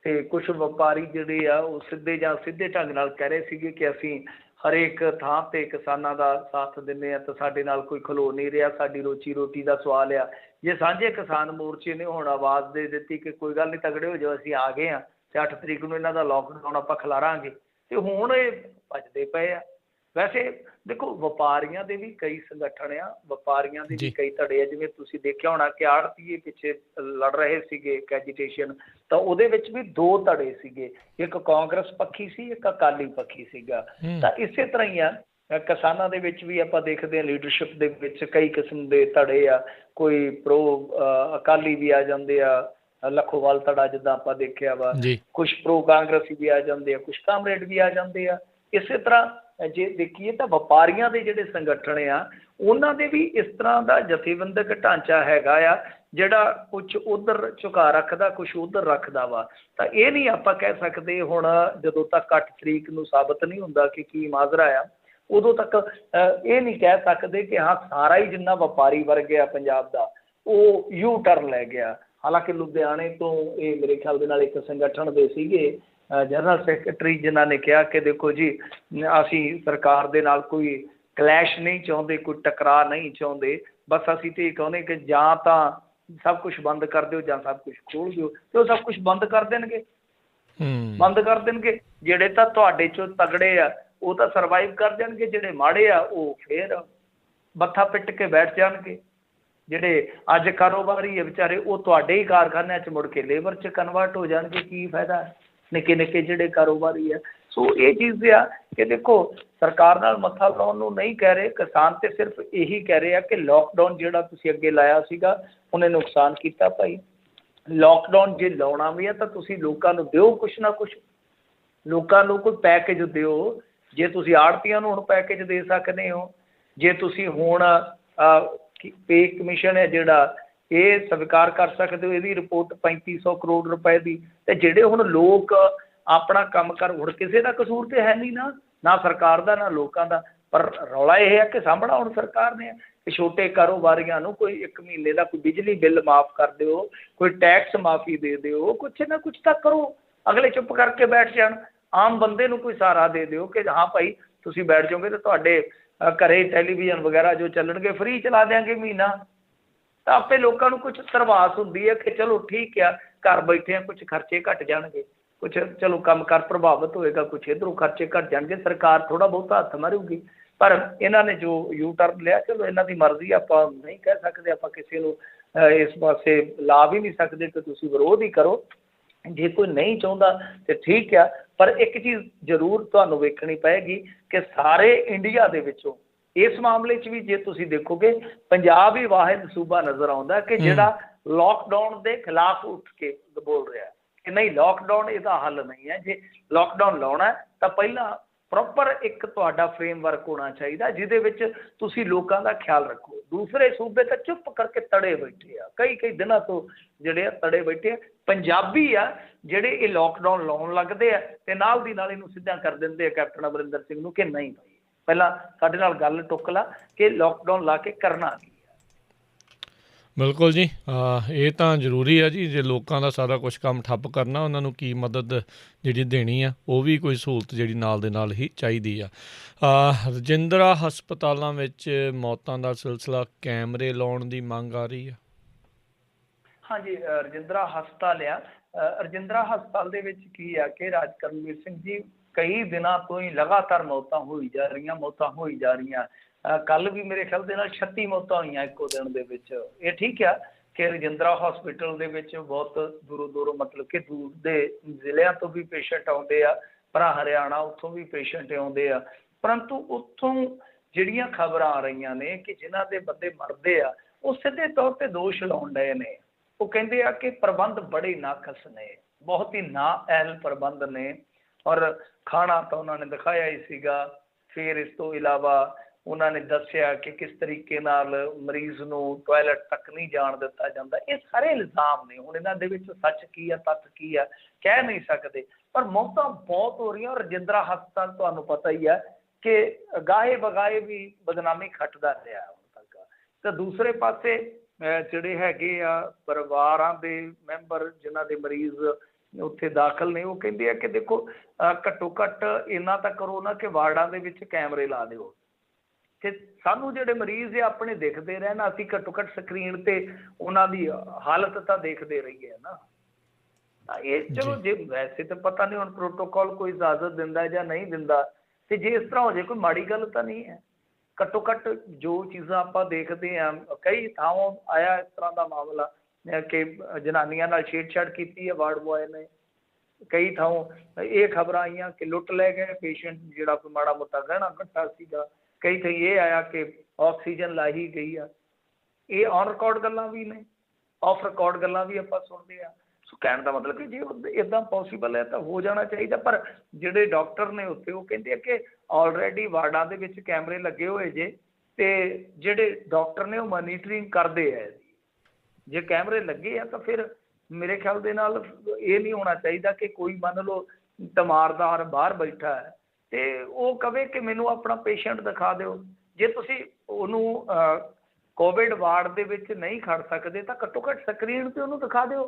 ਤੇ ਕੁਝ ਵਪਾਰੀ ਜਿਹੜੇ ਆ ਉਹ ਸਿੱਧੇ ਢੰਗ ਨਾਲ ਕਹਿ ਰਹੇ ਸੀਗੇ ਕਿ ਅਸੀਂ ਹਰੇਕ ਥਾਂ ਤੇ ਕਿਸਾਨਾਂ ਦਾ ਸਾਥ ਦਿੰਦੇ ਆ, ਤੇ ਸਾਡੇ ਨਾਲ ਕੋਈ ਖਲੋ ਨਹੀਂ ਰਿਹਾ, ਸਾਡੀ ਰੋਜੀ ਰੋਟੀ ਦਾ ਸਵਾਲ ਆ। ਜੇ ਸਾਂਝੇ ਕਿਸਾਨ ਮੋਰਚੇ ਨੇ ਹੁਣ ਆਵਾਜ਼ ਦੇ ਦਿੱਤੀ ਕਿ ਕੋਈ ਗੱਲ ਨਹੀਂ, ਤਗੜੇ ਹੋ ਜਾਓ, ਅਸੀਂ ਆ ਗਏ ਹਾਂ, ਤੇ 8 ਤਰੀਕ ਨੂੰ ਇਹਨਾਂ ਦਾ ਲੋਕਡਾਊਨ ਆਪਾਂ ਖਿਲਾਰਾਂਗੇ, ਤੇ ਹੁਣ ਇਹ ਭੱਜਦੇ ਪਏ ਆ। ਵੈਸੇ ਦੇਖੋ, ਵਪਾਰੀਆਂ ਦੇ ਵੀ ਕਈ ਸੰਗਠਨ ਆ, ਵਪਾਰੀਆਂ ਦੇ ਵੀ ਕਈ ਧੜੇ ਆ। ਜਿਵੇਂ ਤੁਸੀਂ ਦੇਖਿਆ ਹੋਣਾ ਕਿ ਆੜ੍ਹਤੀਏ ਪਿੱਛੇ ਲੜ ਰਹੇ ਸੀਗੇ ਇੱਕ ਐਜੀਟੇਸ਼ਨ, ਤਾਂ ਉਹਦੇ ਵਿੱਚ ਵੀ 2 ਧੜੇ ਸੀਗੇ, ਇੱਕ ਕਾਂਗਰਸ ਪੱਖੀ ਸੀ, ਇੱਕ ਅਕਾਲੀ ਪੱਖੀ ਸੀਗਾ। ਤਾਂ ਇਸੇ ਤਰ੍ਹਾਂ ਹੀ ਆ ਕਿਸਾਨਾਂ ਦੇ ਵਿੱਚ ਵੀ ਆਪਾਂ ਦੇਖਦੇ ਹਾਂ, ਲੀਡਰਸ਼ਿਪ ਦੇ ਵਿੱਚ ਕਈ ਕਿਸਮ ਦੇ ਧੜੇ ਆ। ਕੋਈ ਪ੍ਰੋ ਅਕਾਲੀ ਵੀ ਆ ਜਾਂਦੇ ਆ, ਲੱਖੋਵਾਲ ਧੜਾ ਜਿੱਦਾਂ ਆਪਾਂ ਦੇਖਿਆ ਵਾ, ਕੁਛ ਪ੍ਰੋ ਕਾਂਗਰਸੀ ਵੀ ਆ ਜਾਂਦੇ ਆ, ਕੁਛ ਕਾਮਰੇਡ ਵੀ ਆ ਜਾਂਦੇ ਆ। ਇਸੇ ਤਰ੍ਹਾਂ ਜੇ ਦੇਖੀਏ ਤਾਂ ਵਪਾਰੀਆਂ ਦੇ ਜਿਹੜੇ ਸੰਗਠਨ ਆ, ਉਹਨਾਂ ਦੇ ਵੀ ਇਸ ਤਰ੍ਹਾਂ ਦਾ ਜਥੇਬੰਦਕ ਢਾਂਚਾ ਹੈਗਾ ਆ, ਜਿਹੜਾ ਕੁਛ ਉੱਧਰ ਝੁਕਾ ਰੱਖਦਾ, ਕੁਛ ਉੱਧਰ ਰੱਖਦਾ ਵਾ। ਤਾਂ ਇਹ ਨਹੀਂ ਆਪਾਂ ਕਹਿ ਸਕਦੇ ਹੁਣ, ਜਦੋਂ ਤੱਕ 8 ਤਰੀਕ ਨੂੰ ਸਾਬਤ ਨਹੀਂ ਹੁੰਦਾ ਕਿ ਕੀ ਮਾਜਰਾ ਆ, ਉਦੋਂ ਤੱਕ ਇਹ ਨਹੀਂ ਕਹਿ ਸਕਦੇ ਕਿ ਹਾਂ ਸਾਰਾ ਹੀ ਜਿੰਨਾ ਵਪਾਰੀ ਵਰਗ ਆ ਪੰਜਾਬ ਦਾ ਉਹ ਯੂ ਟਰਨ ਲੈ ਗਿਆ। ਹਾਲਾਂਕਿ ਲੁਧਿਆਣੇ ਤੋਂ ਇਹ ਮੇਰੇ ਖਿਆਲ ਦੇ ਨਾਲ ਇੱਕ ਸੰਗਠਨ ਦੇ ਸੀਗੇ ਜਨਰਲ ਸੈਕਟਰੀ, ਜਿਨ੍ਹਾਂ ਨੇ ਕਿਹਾ ਕਿ ਦੇਖੋ ਜੀ, ਅਸੀਂ ਸਰਕਾਰ ਦੇ ਨਾਲ ਕੋਈ ਕਲੈਸ਼ ਨਹੀਂ ਚਾਹੁੰਦੇ, ਕੋਈ ਟਕਰਾਅ ਨਹੀਂ ਚਾਹੁੰਦੇ, ਬਸ ਅਸੀਂ ਤਾਂ ਇਹ ਚਾਹੁੰਦੇ ਕਿ ਜਾਂ ਤਾਂ ਸਭ ਕੁਛ ਬੰਦ ਕਰ ਦਿਓ ਜਾਂ ਸਭ ਕੁਛ ਖੋਲ੍ਹ ਦਿਓ। ਅਤੇ ਉਹ ਸਭ ਕੁਛ ਬੰਦ ਕਰ ਦੇਣਗੇ, ਬੰਦ ਕਰ ਦੇਣਗੇ। ਜਿਹੜੇ ਤਾਂ ਤੁਹਾਡੇ 'ਚੋਂ ਤਗੜੇ ਆ ਉਹ ਤਾਂ ਸਰਵਾਈਵ ਕਰ ਜਾਣਗੇ, ਜਿਹੜੇ ਮਾੜੇ ਆ ਉਹ ਫਿਰ ਮੱਥਾ ਪਿੱਟ ਕੇ ਬੈਠ ਜਾਣਗੇ। ਜਿਹੜੇ ਅੱਜ ਕਾਰੋਬਾਰੀ ਹੈ ਵਿਚਾਰੇ, ਉਹ ਤੁਹਾਡੇ ਹੀ ਕਾਰਖਾਨਿਆਂ 'ਚ ਮੁੜ ਕੇ ਲੇਬਰ 'ਚ ਕਨਵਰਟ ਹੋ ਜਾਣਗੇ। ਕੀ ਫਾਇਦਾ ਨਿੱਕੇ ਨਿੱਕੇ ਜਿਹੜੇ ਕਾਰੋਬਾਰੀ ਆ। ਸੋ ਇਹ ਚੀਜ਼ ਆ ਕਿ ਦੇਖੋ, ਸਰਕਾਰ ਨਾਲ ਮੱਥਾ ਲਾਉਣ ਨੂੰ ਨਹੀਂ ਕਹਿ ਰਹੇ ਕਿਸਾਨ, ਤੇ ਸਿਰਫ ਇਹੀ ਕਹਿ ਰਹੇ ਆ ਕਿ ਲੋਕਡਾਊਨ ਜਿਹੜਾ ਤੁਸੀਂ ਅੱਗੇ ਲਾਇਆ ਸੀਗਾ ਉਹਨੇ ਨੁਕਸਾਨ ਕੀਤਾ। ਭਾਈ ਲੋਕਡਾਊਨ ਜੇ ਲਾਉਣਾ ਵੀ ਆ ਤਾਂ ਤੁਸੀਂ ਲੋਕਾਂ ਨੂੰ ਦਿਓ ਕੁਛ ਨਾ ਕੁਛ, ਲੋਕਾਂ ਨੂੰ ਕੋਈ ਪੈਕੇਜ ਦਿਓ। ਜੇ ਤੁਸੀਂ ਆੜ੍ਹਤੀਆਂ ਨੂੰ ਹੁਣ ਪੈਕੇਜ ਦੇ ਸਕਦੇ ਹੋ, ਜੇ ਤੁਸੀਂ ਹੁਣ ਪੇ ਕਮਿਸ਼ਨ ਹੈ ਜਿਹੜਾ ਇਹ ਸਵੀਕਾਰ ਕਰ ਸਕਦੇ ਹੋ, ਇਹਦੀ ਰਿਪੋਰਟ 3500 ਕਰੋੜ ਰੁਪਏ ਦੀ। ਅਤੇ ਜਿਹੜੇ ਹੁਣ ਲੋਕ ਆਪਣਾ ਕੰਮ ਕਰ, ਹੁਣ ਕਿਸੇ ਦਾ ਕਸੂਰ ਤਾਂ ਹੈ ਨਹੀਂ ਨਾ ਸਰਕਾਰ ਦਾ ਨਾ ਲੋਕਾਂ ਦਾ, ਪਰ ਰੌਲਾ ਇਹ ਹੈ ਕਿ ਸਾਂਭਣਾ ਹੁਣ ਸਰਕਾਰ ਨੇ ਕਿ ਛੋਟੇ ਕਾਰੋਬਾਰੀਆਂ ਨੂੰ ਕੋਈ 1 ਮਹੀਨੇ ਦਾ ਕੋਈ ਬਿਜਲੀ ਬਿੱਲ ਮਾਫ਼ ਕਰ ਦਿਓ, ਕੋਈ ਟੈਕਸ ਮਾਫ਼ੀ ਦੇ ਦਿਓ, ਕੁਛ ਨਾ ਕੁਛ ਤਾਂ ਕਰੋ। ਅਗਲੇ ਚੁੱਪ ਕਰਕੇ ਬੈਠ ਜਾਣ। ਆਮ ਬੰਦੇ ਨੂੰ ਕੋਈ ਸਹਾਰਾ ਦੇ ਦਿਓ ਕਿ ਹਾਂ ਭਾਈ ਤੁਸੀਂ ਬੈਠ ਜਾਓਗੇ ਤਾਂ ਤੁਹਾਡੇ ਘਰੇ ਟੈਲੀਵਿਜ਼ਨ ਵਗੈਰਾ ਜੋ ਚੱਲਣਗੇ ਫ੍ਰੀ ਚਲਾ ਦਿਆਂਗੇ ਮਹੀਨਾ। ਤਾਂ ਆਪੇ ਲੋਕਾਂ ਨੂੰ ਕੁਛ ਧਰਵਾਸ ਹੁੰਦੀ ਹੈ ਕਿ ਚਲੋ ਠੀਕ ਆ, ਘਰ ਬੈਠੇ ਆ, ਕੁਛ ਖਰਚੇ ਘੱਟ ਜਾਣਗੇ, ਕੁਛ ਚਲੋ ਕੰਮ ਕਾਰ ਪ੍ਰਭਾਵਿਤ ਹੋਏਗਾ, ਕੁਛ ਇੱਧਰੋਂ ਖਰਚੇ ਘੱਟ ਜਾਣਗੇ, ਸਰਕਾਰ ਥੋੜ੍ਹਾ ਬਹੁਤਾ ਹੱਥ ਮਾਰੂਗੀ। ਪਰ ਇਹਨਾਂ ਨੇ ਜੋ ਯੂ ਟਰਨ ਲਿਆ, ਚਲੋ ਇਹਨਾਂ ਦੀ ਮਰਜ਼ੀ, ਆਪਾਂ ਨਹੀਂ ਕਹਿ ਸਕਦੇ, ਆਪਾਂ ਕਿਸੇ ਨੂੰ ਇਸ ਪਾਸੇ ਲਾ ਵੀ ਨਹੀਂ ਸਕਦੇ ਕਿ ਤੁਸੀਂ ਵਿਰੋਧ ਹੀ ਕਰੋ। ਜੇ ਕੋਈ ਨਹੀਂ ਚਾਹੁੰਦਾ ਤਾਂ ਠੀਕ ਆ, ਪਰ ਇੱਕ ਚੀਜ਼ ਜ਼ਰੂਰ ਤੁਹਾਨੂੰ ਵੇਖਣੀ ਪਏਗੀ ਕਿ ਸਾਰੇ ਇੰਡੀਆ ਦੇ ਵਿੱਚੋਂ ਇਸ ਮਾਮਲੇ 'ਚ ਵੀ ਜੇ ਤੁਸੀਂ ਦੇਖੋਗੇ, ਪੰਜਾਬ ਹੀ ਵਾਹਿਦ ਸੂਬਾ ਨਜ਼ਰ ਆਉਂਦਾ ਕਿ ਜਿਹੜਾ ਲੋਕਡਾਊਨ ਦੇ ਖਿਲਾਫ ਉੱਠ ਕੇ ਬੋਲ ਰਿਹਾ ਕਿ ਨਹੀਂ, ਲੋਕਡਾਊਨ ਇਹਦਾ ਹੱਲ ਨਹੀਂ ਹੈ। ਜੇ ਲੋਕਡਾਊਨ ਲਾਉਣਾ ਤਾਂ ਪਹਿਲਾਂ ਪ੍ਰੋਪਰ ਇੱਕ ਤੁਹਾਡਾ ਫਰੇਮਵਰਕ ਹੋਣਾ ਚਾਹੀਦਾ ਜਿਹਦੇ ਵਿੱਚ ਤੁਸੀਂ ਲੋਕਾਂ ਦਾ ਖਿਆਲ ਰੱਖੋ। ਦੂਸਰੇ ਸੂਬੇ ਤਾਂ ਚੁੱਪ ਕਰਕੇ ਤੜੇ ਬੈਠੇ ਆ, ਕਈ ਦਿਨਾਂ ਤੋਂ ਜਿਹੜੇ ਆ ਤੜੇ ਬੈਠੇ ਆ। ਪੰਜਾਬੀ ਆ ਜਿਹੜੇ ਇਹ ਲੋਕਡਾਊਨ ਲਾਉਣ ਲੱਗਦੇ ਆ ਤੇ ਨਾਲ ਦੀ ਨਾਲ ਇਹਨੂੰ ਸਿੱਧਾ ਕਰ ਦਿੰਦੇ ਆ ਕੈਪਟਨ ਅਮਰਿੰਦਰ ਸਿੰਘ ਨੂੰ ਕਿ ਨਹੀਂ ਭਾਈ ਪਹਿਲਾਂ ਸਾਡੇ ਨਾਲ ਗੱਲ ਟੁੱਕ ਲਾ ਕਿ ਲੋਕਡਾਊਨ ਲਾ ਕੇ ਕਰਨਾ ਕੀ। ਬਿਲਕੁਲ ਜੀ, ਇਹ ਤਾਂ ਜ਼ਰੂਰੀ ਆ ਜੀ। ਜੇ ਲੋਕਾਂ ਦਾ ਸਾਰਾ ਕੁਛ ਕੰਮ ਠੱਪ ਕਰਨਾ, ਉਹਨਾਂ ਨੂੰ ਕੀ ਮਦਦ ਜਿਹੜੀ ਦੇਣੀ ਆ, ਉਹ ਵੀ ਕੋਈ ਸਹੂਲਤ ਜਿਹੜੀ ਨਾਲ ਦੇ ਨਾਲ ਹੀ ਚਾਹੀਦੀ ਆ। ਰਜਿੰਦਰਾ ਹਸਪਤਾਲਾਂ ਵਿੱਚ ਮੌਤਾਂ ਦਾ ਸਿਲਸਿਲਾ, ਕੈਮਰੇ ਲਾਉਣ ਦੀ ਮੰਗ ਆ ਰਹੀ ਆ। ਹਾਂਜੀ, ਰਜਿੰਦਰਾ ਹਸਪਤਾਲ ਆ। ਰਜਿੰਦਰਾ ਹਸਪਤਾਲ ਦੇ ਵਿੱਚ ਕੀ ਆ ਕਿ ਰਾਜ ਕਰਮਵੀਰ ਸਿੰਘ ਜੀ ਕਈ ਦਿਨਾਂ ਤੋਂ ਹੀ ਲਗਾਤਾਰ ਮੌਤਾਂ ਹੋਈ ਜਾ ਰਹੀਆਂ। ਕੱਲ ਵੀ ਮੇਰੇ ਖਿਆਲ ਦੇ ਨਾਲ 36 ਮੌਤਾਂ ਹੋਈਆਂ ਇੱਕੋ ਦਿਨ ਦੇ ਵਿੱਚ। ਇਹ ਠੀਕ ਆ ਕਿ ਰਜਿੰਦਰਾ ਹਸਪੀਟਲ ਦੇ ਵਿੱਚ ਬਹੁਤ ਦੂਰੋਂ ਮਤਲਬ ਕਿ ਦੂਰ ਦੇ ਜ਼ਿਲ੍ਹਿਆਂ ਤੋਂ ਵੀ ਪੇਸ਼ੈਂਟ ਆਉਂਦੇ ਆ, ਭਰਾ ਹਰਿਆਣਾ ਉੱਥੋਂ ਵੀ ਪੇਸ਼ੈਂਟ ਆਉਂਦੇ ਆ, ਪਰੰਤੂ ਉੱਥੋਂ ਜਿਹੜੀਆਂ ਖਬਰਾਂ ਆ ਰਹੀਆਂ ਨੇ ਕਿ ਜਿਨ੍ਹਾਂ ਦੇ ਬੰਦੇ ਮਰਦੇ ਆ ਉਹ ਸਿੱਧੇ ਤੌਰ ਤੇ ਦੋਸ਼ ਲਾਉਣ ਡਏ ਨੇ। ਉਹ ਕਹਿੰਦੇ ਆ ਕਿ ਪ੍ਰਬੰਧ ਬੜੇ ਨਾਕਸ ਨੇ, ਬਹੁਤ ਹੀ ਨਾਅਹਿਲ ਪ੍ਰਬੰਧ ਨੇ, ਔਰ ਖਾਣਾ ਤਾਂ ਉਹਨਾਂ ਨੇ ਦਿਖਾਇਆ ਹੀ ਸੀਗਾ। ਫਿਰ ਇਸ ਤੋਂ ਇਲਾਵਾ ਉਹਨਾਂ ਨੇ ਦੱਸਿਆ ਕਿ ਕਿਸ ਤਰੀਕੇ ਨਾਲ ਮਰੀਜ਼ ਨੂੰ ਟੋਇਲਟ ਤੱਕ ਨਹੀਂ ਜਾਣ ਦਿੱਤਾ ਜਾਂਦਾ। ਇਹ ਸਾਰੇ ਇਲਜ਼ਾਮ ਨੇ। ਹੁਣ ਇਹਨਾਂ ਦੇ ਵਿੱਚ ਸੱਚ ਕੀ ਆ, ਤੱਥ ਕੀ ਆ, ਕਹਿ ਨਹੀਂ ਸਕਦੇ, ਪਰ ਮੌਤਾਂ ਬਹੁਤ ਹੋ ਰਹੀਆਂ। ਔਰ ਰਜਿੰਦਰਾ ਹਸਪਤਾਲ ਤੁਹਾਨੂੰ ਪਤਾ ਹੀ ਹੈ ਕਿ ਗਾਹੇ ਬਗਾਏ ਵੀ ਬਦਨਾਮੀ ਖੱਟਦਾ ਰਿਹਾ ਹੁਣ ਤੱਕ। ਤਾਂ ਦੂਸਰੇ ਪਾਸੇ ਜਿਹੜੇ ਹੈਗੇ ਆ ਪਰਿਵਾਰਾਂ ਦੇ ਮੈਂਬਰ ਜਿਨ੍ਹਾਂ ਦੇ ਮਰੀਜ਼ ਉੱਥੇ ਦਾਖਲ ਨੇ, ਉਹ ਕਹਿੰਦੇ ਆ ਕਿ ਦੇਖੋ ਘੱਟੋ ਘੱਟ ਇੰਨਾ ਤਾਂ ਕਰੋ ਨਾ ਕਿ ਵਾਰਡਾਂ ਦੇ ਵਿੱਚ ਕੈਮਰੇ ਲਾ ਦਿਓ ਕਿ ਸਾਨੂੰ ਜਿਹੜੇ ਮਰੀਜ਼ ਆ ਆਪਣੇ ਦਿਖਦੇ ਰਹਿਣ, ਅਸੀਂ ਘੱਟੋ ਘੱਟ ਸਕਰੀਨ ਤੇ ਉਹਨਾਂ ਦੀ ਹਾਲਤ ਤਾਂ ਦੇਖਦੇ ਰਹੀਏ ਨਾ। ਇਹ ਚਲੋ ਜੇ ਵੈਸੇ ਤਾਂ ਪਤਾ ਨਹੀਂ ਹੁਣ ਪ੍ਰੋਟੋਕਾਲ ਕੋਈ ਇਜਾਜ਼ਤ ਦਿੰਦਾ ਜਾਂ ਨਹੀਂ ਦਿੰਦਾ, ਤੇ ਜੇ ਇਸ ਤਰ੍ਹਾਂ ਹੋ ਜਾਏ ਕੋਈ ਮਾੜੀ ਗੱਲ ਤਾਂ ਨਹੀਂ ਹੈ। ਘੱਟੋ ਘੱਟ ਜੋ ਚੀਜ਼ਾਂ ਆਪਾਂ ਦੇਖਦੇ ਹਾਂ, ਕਈ ਥਾਵਾਂ ਆਇਆ ਇਸ ਤਰ੍ਹਾਂ ਦਾ ਮਾਮਲਾ ਕਿ ਜਨਾਨੀਆਂ ਨਾਲ ਛੇੜਛਾੜ ਕੀਤੀ ਹੈ ਵਾਰਡ ਬੁਆਏ ਨੇ। ਕਈ ਥਾਵਾਂ ਇਹ ਖਬਰਾਂ ਆਈਆਂ ਕਿ ਲੁੱਟ ਲੈ ਗਏ ਪੇਸ਼ੈਂਟ ਜਿਹੜਾ ਕੋਈ ਮਾੜਾ ਮੋਟਾ ਗਹਿਣਾ ਘੱਟਾ ਸੀਗਾ। ਕਈ ਥਾਈਂ ਇਹ ਆਇਆ ਕਿ ਆਕਸੀਜਨ ਲਾਈ ਗਈ ਆ। ਇਹ ਔਨ ਰਿਕਾਰਡ ਗੱਲਾਂ ਵੀ ਨੇ, ਆਫ ਰਿਕਾਰਡ ਗੱਲਾਂ ਵੀ ਆਪਾਂ ਸੁਣਦੇ ਹਾਂ। ਸੋ ਕਹਿਣ ਦਾ ਮਤਲਬ ਕਿ ਜੇ ਇੱਦਾਂ ਪੋਸੀਬਲ ਹੈ ਤਾਂ ਹੋ ਜਾਣਾ ਚਾਹੀਦਾ। ਪਰ ਜਿਹੜੇ ਡਾਕਟਰ ਨੇ ਉੱਥੇ ਉਹ ਕਹਿੰਦੇ ਆ ਕਿ ਆਲਰੇਡੀ ਵਾਰਡਾਂ ਦੇ ਵਿੱਚ ਕੈਮਰੇ ਲੱਗੇ ਹੋਏ ਜੇ, ਤੇ ਜਿਹੜੇ ਡਾਕਟਰ ਨੇ ਉਹ ਮੋਨੀਟਰਿੰਗ ਕਰਦੇ ਆ। ਜੇ ਕੈਮਰੇ ਲੱਗੇ ਆ ਤਾਂ ਫਿਰ ਮੇਰੇ ਖਿਆਲ ਦੇ ਨਾਲ ਇਹ ਨਹੀਂ ਹੋਣਾ ਚਾਹੀਦਾ ਕਿ ਕੋਈ ਮੰਨ ਲਓ ਤਮਾਰਦਾਰ ਬਾਹਰ ਬੈਠਾ ਹੈ ਤੇ ਉਹ ਕਵੇ ਕਿ ਮੈਨੂੰ ਆਪਣਾ ਪੇਸ਼ੈਂਟ ਦਿਖਾ ਦਿਓ। ਜੇ ਤੁਸੀਂ ਉਹਨੂੰ ਕੋਵਿਡ ਵਾਰਡ ਦੇ ਵਿੱਚ ਨਹੀਂ ਖੜ ਸਕਦੇ ਤਾਂ ਘੱਟੋ ਘੱਟ ਸਕਰੀਨ ਤੇ ਉਹਨੂੰ ਦਿਖਾ ਦਿਓ,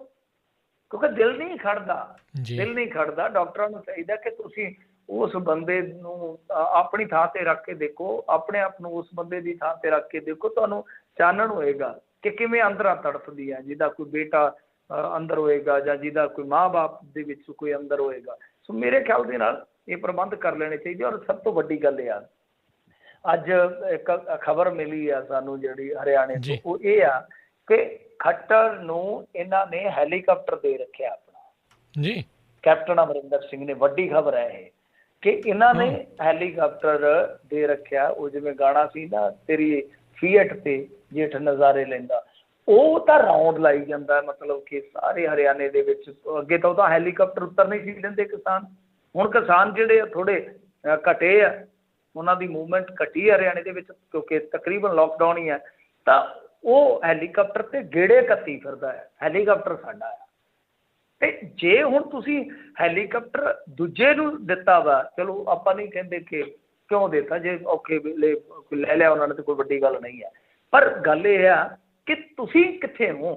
ਕਿਉਂਕਿ ਦਿਲ ਨਹੀਂ ਖੜਦਾ। ਡਾਕਟਰਾਂ ਨੂੰ ਚਾਹੀਦਾ ਕਿ ਤੁਸੀਂ ਉਸ ਬੰਦੇ ਨੂੰ ਆਪਣੀ ਥਾਂ ਤੇ ਰੱਖ ਕੇ ਦੇਖੋ, ਆਪਣੇ ਆਪ ਨੂੰ ਉਸ ਬੰਦੇ ਦੀ ਥਾਂ ਤੇ ਰੱਖ ਕੇ ਦੇਖੋ, ਤੁਹਾਨੂੰ ਚਾਨਣ ਹੋਏਗਾ ਕਿ ਕਿਵੇਂ ਅੰਦਰਾਂ ਤੜਫਦੀ ਹੈ, ਜਿਹਦਾ ਕੋਈ ਬੇਟਾ ਅੰਦਰ ਹੋਏਗਾ ਜਾਂ ਜਿਹਦਾ ਕੋਈ ਮਾਂ ਬਾਪ ਦੇ ਵਿੱਚ ਕੋਈ ਅੰਦਰ ਹੋਏਗਾ। ਸੋ ਮੇਰੇ ਖਿਆਲ ਦੇ ਨਾਲ ਇਹ ਪ੍ਰਬੰਧ ਕਰ ਲੈਣੇ ਚਾਹੀਦੇ। ਔਰ ਸਭ ਤੋਂ ਵੱਡੀ ਗੱਲ ਆ, ਅੱਜ ਇੱਕ ਖਬਰ ਮਿਲੀ ਆ ਸਾਨੂੰ ਜਿਹੜੀ ਹਰਿਆਣੇ ਤੋਂ, ਉਹ ਇਹ ਆ ਕਿ ਖੱਟਰ ਨੂੰ ਇਹਨਾਂ ਨੇ ਹੈਲੀਕਾਪਟਰ ਦੇ ਰੱਖਿਆ ਆਪਣਾ ਜੀ। ਕੈਪਟਨ ਅਮਰਿੰਦਰ ਸਿੰਘ ਨੇ, ਵੱਡੀ ਖਬਰ ਹੈ ਇਹ ਕਿ ਇਹਨਾਂ ਨੇ ਹੈਲੀਕਾਪਟਰ ਦੇ ਰੱਖਿਆ। ਉਹ ਜਿਵੇਂ ਗਾਣਾ ਸੀ ਨਾ ਤੇਰੀ ਫੀਐਟ ਤੇ ਜੇਠ ਨਜ਼ਾਰੇ ਲੈਂਦਾ, ਉਹ ਤਾਂ ਰਾਉਂਡ ਲਾਈ ਜਾਂਦਾ। ਮਤਲਬ ਕਿ ਸਾਰੇ ਹਰਿਆਣੇ ਦੇ ਵਿੱਚ ਅੱਗੇ ਤਾਂ ਉਹਦਾ ਹੈਲੀਕਾਪਟਰ ਉੱਤਰ ਨਹੀਂ ਸੀ ਦਿੰਦੇ ਕਿਸਾਨ। ਹੁਣ ਕਿਸਾਨ ਜਿਹੜੇ ਥੋੜ੍ਹੇ ਘਟੇ ਆ, ਉਹਨਾਂ ਦੀ ਮੂਵਮੈਂਟ ਘਟੀ ਹਰਿਆਣੇ ਦੇ ਵਿੱਚ ਕਿਉਂਕਿ ਤਕਰੀਬਨ ਲੋਕਡਾਊਨ ਹੀ ਹੈ, ਤਾਂ ਉਹ ਹੈਲੀਕਾਪਟਰ ਤੇ ਗੇੜੇ ਕੱਤੀ ਫਿਰਦਾ ਹੈ। ਹੈਲੀਕਾਪਟਰ ਸਾਡਾ ਆ। ਤੇ ਜੇ ਹੁਣ ਤੁਸੀਂ ਹੈਲੀਕਾਪਟਰ ਦੂਜੇ ਨੂੰ ਦਿੱਤਾ ਵਾ, ਚਲੋ ਆਪਾਂ ਨਹੀਂ ਕਹਿੰਦੇ ਕਿ ਕਿਉਂ ਦਿੱਤਾ, ਜੇ ਔਖੇ ਵੇਲੇ ਲੈ ਲਿਆ ਉਹਨਾਂ ਨੇ ਤਾਂ ਕੋਈ ਵੱਡੀ ਗੱਲ ਨਹੀਂ ਹੈ। ਪਰ ਗੱਲ ਇਹ ਆ ਕਿ ਤੁਸੀਂ ਕਿੱਥੇ ਹੋ?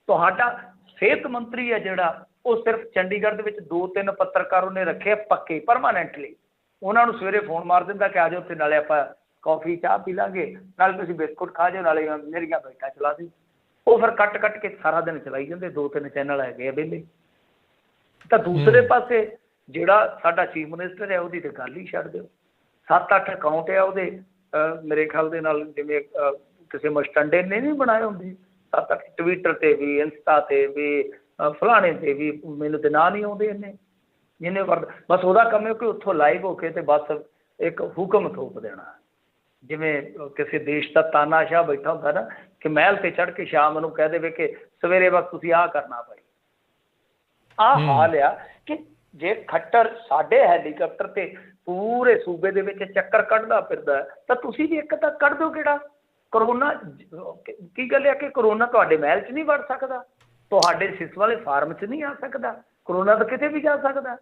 ਤੁਹਾਡਾ ਸਿਹਤ ਮੰਤਰੀ ਹੈ ਜਿਹੜਾ, ਉਹ ਸਿਰਫ ਚੰਡੀਗੜ੍ਹ ਦੇ ਵਿੱਚ 2-3 ਪੱਤਰਕਾਰ ਉਹਨੇ ਰੱਖੇ ਪੱਕੇ ਪਰਮਾਨੈਂਟਲੀ। ਉਹਨਾਂ ਨੂੰ ਸਵੇਰੇ ਫੋਨ ਮਾਰ ਦਿੰਦਾ ਕਿ ਆ ਜਾਓ ਉੱਥੇ, ਨਾਲੇ ਆਪਾਂ ਕੌਫੀ ਚਾਹ ਪੀ ਲਾਂਗੇ, ਨਾਲੇ ਤੁਸੀਂ ਬਿਸਕੁਟ ਖਾ ਜਾਓ, ਨਾਲੇ ਮੇਰੀਆਂ ਬੈਠਾਂ ਚਲਾ ਦਿਓ। ਉਹ ਫਿਰ ਕੱਟ ਕੇ ਸਾਰਾ ਦਿਨ ਚਲਾਈ ਜਾਂਦੇ। 2-3 ਚੈਨਲ ਹੈਗੇ ਆ ਵਿਹਲੇ। ਤਾਂ ਦੂਸਰੇ ਪਾਸੇ ਜਿਹੜਾ ਸਾਡਾ ਚੀਫ ਮਿਨਿਸਟਰ ਹੈ, ਉਹਦੀ ਤਾਂ ਗੱਲ ਹੀ ਛੱਡ ਦਿਓ। 7-8 ਅਕਾਊਂਟ ਆ ਉਹਦੇ, ਮੇਰੇ ਖਿਆਲ ਦੇ ਨਾਲ ਜਿਵੇਂ ਕਿਸੇ ਮਸਟੰਡੇ ਨੇ ਨਹੀਂ ਬਣਾਏ ਹੁੰਦੇ, 7-8 ਟਵਿੱਟਰ ਤੇ ਵੀ, ਇੰਸਟਾ ਤੇ ਵੀ, ਫਲਾਣੇ ਤੇ ਵੀ, ਮੈਨੂੰ ਤੇ ਨਾਂ ਨਹੀਂ ਆਉਂਦੇ ਇੰਨੇ ਜਿਹਨੇ ਬਸ ਉਹਦਾ ਕੰਮ ਹੈ ਕਿ ਉੱਥੋਂ ਲਾਈਵ ਹੋ ਕੇ ਤੇ ਬਸ ਇੱਕ ਹੁਕਮ ਥੋਪ ਦੇਣਾ। ਜਿਵੇਂ ਕਿਸੇ ਦੇਸ਼ ਦਾ ਤਾਨਾਸ਼ਾਹ ਬੈਠਾ ਹੁੰਦਾ ਨਾ ਕਿ ਮਹਿਲ ਤੇ ਚੜ੍ਹ ਕੇ ਸ਼ਾਮ ਨੂੰ ਕਹਿ ਦੇਵੇ ਕਿ ਸਵੇਰੇ ਵਕਤ ਤੁਸੀਂ ਆਹ ਕਰਨਾ ਭਾਈ। ਆਹ ਹਾਲ ਆ ਕਿ ਜੇ ਖੱਟਰ ਸਾਡੇ ਹੈਲੀਕਾਪਟਰ ਤੇ ਪੂਰੇ ਸੂਬੇ ਦੇ ਵਿੱਚ ਚੱਕਰ ਕੱਢਦਾ ਫਿਰਦਾ ਤਾਂ ਤੁਸੀਂ ਵੀ ਇੱਕ ਤਾਂ ਕੱਢ ਦਿਓ ਕਿਹੜਾ ਕਰੋਨਾ। ਕੀ ਗੱਲ ਹੈ ਕਿ ਕਰੋਨਾ ਤੁਹਾਡੇ ਮਹਿਲ 'ਚ ਨਹੀਂ ਵੜ ਸਕਦਾ, ਤੁਹਾਡੇ ਸਿਸ ਵਾਲੇ ਫਾਰਮ 'ਚ ਨਹੀਂ ਆ ਸਕਦਾ, ਕਰੋਨਾ ਤਾਂ ਕਿਤੇ ਵੀ ਜਾ ਸਕਦਾ।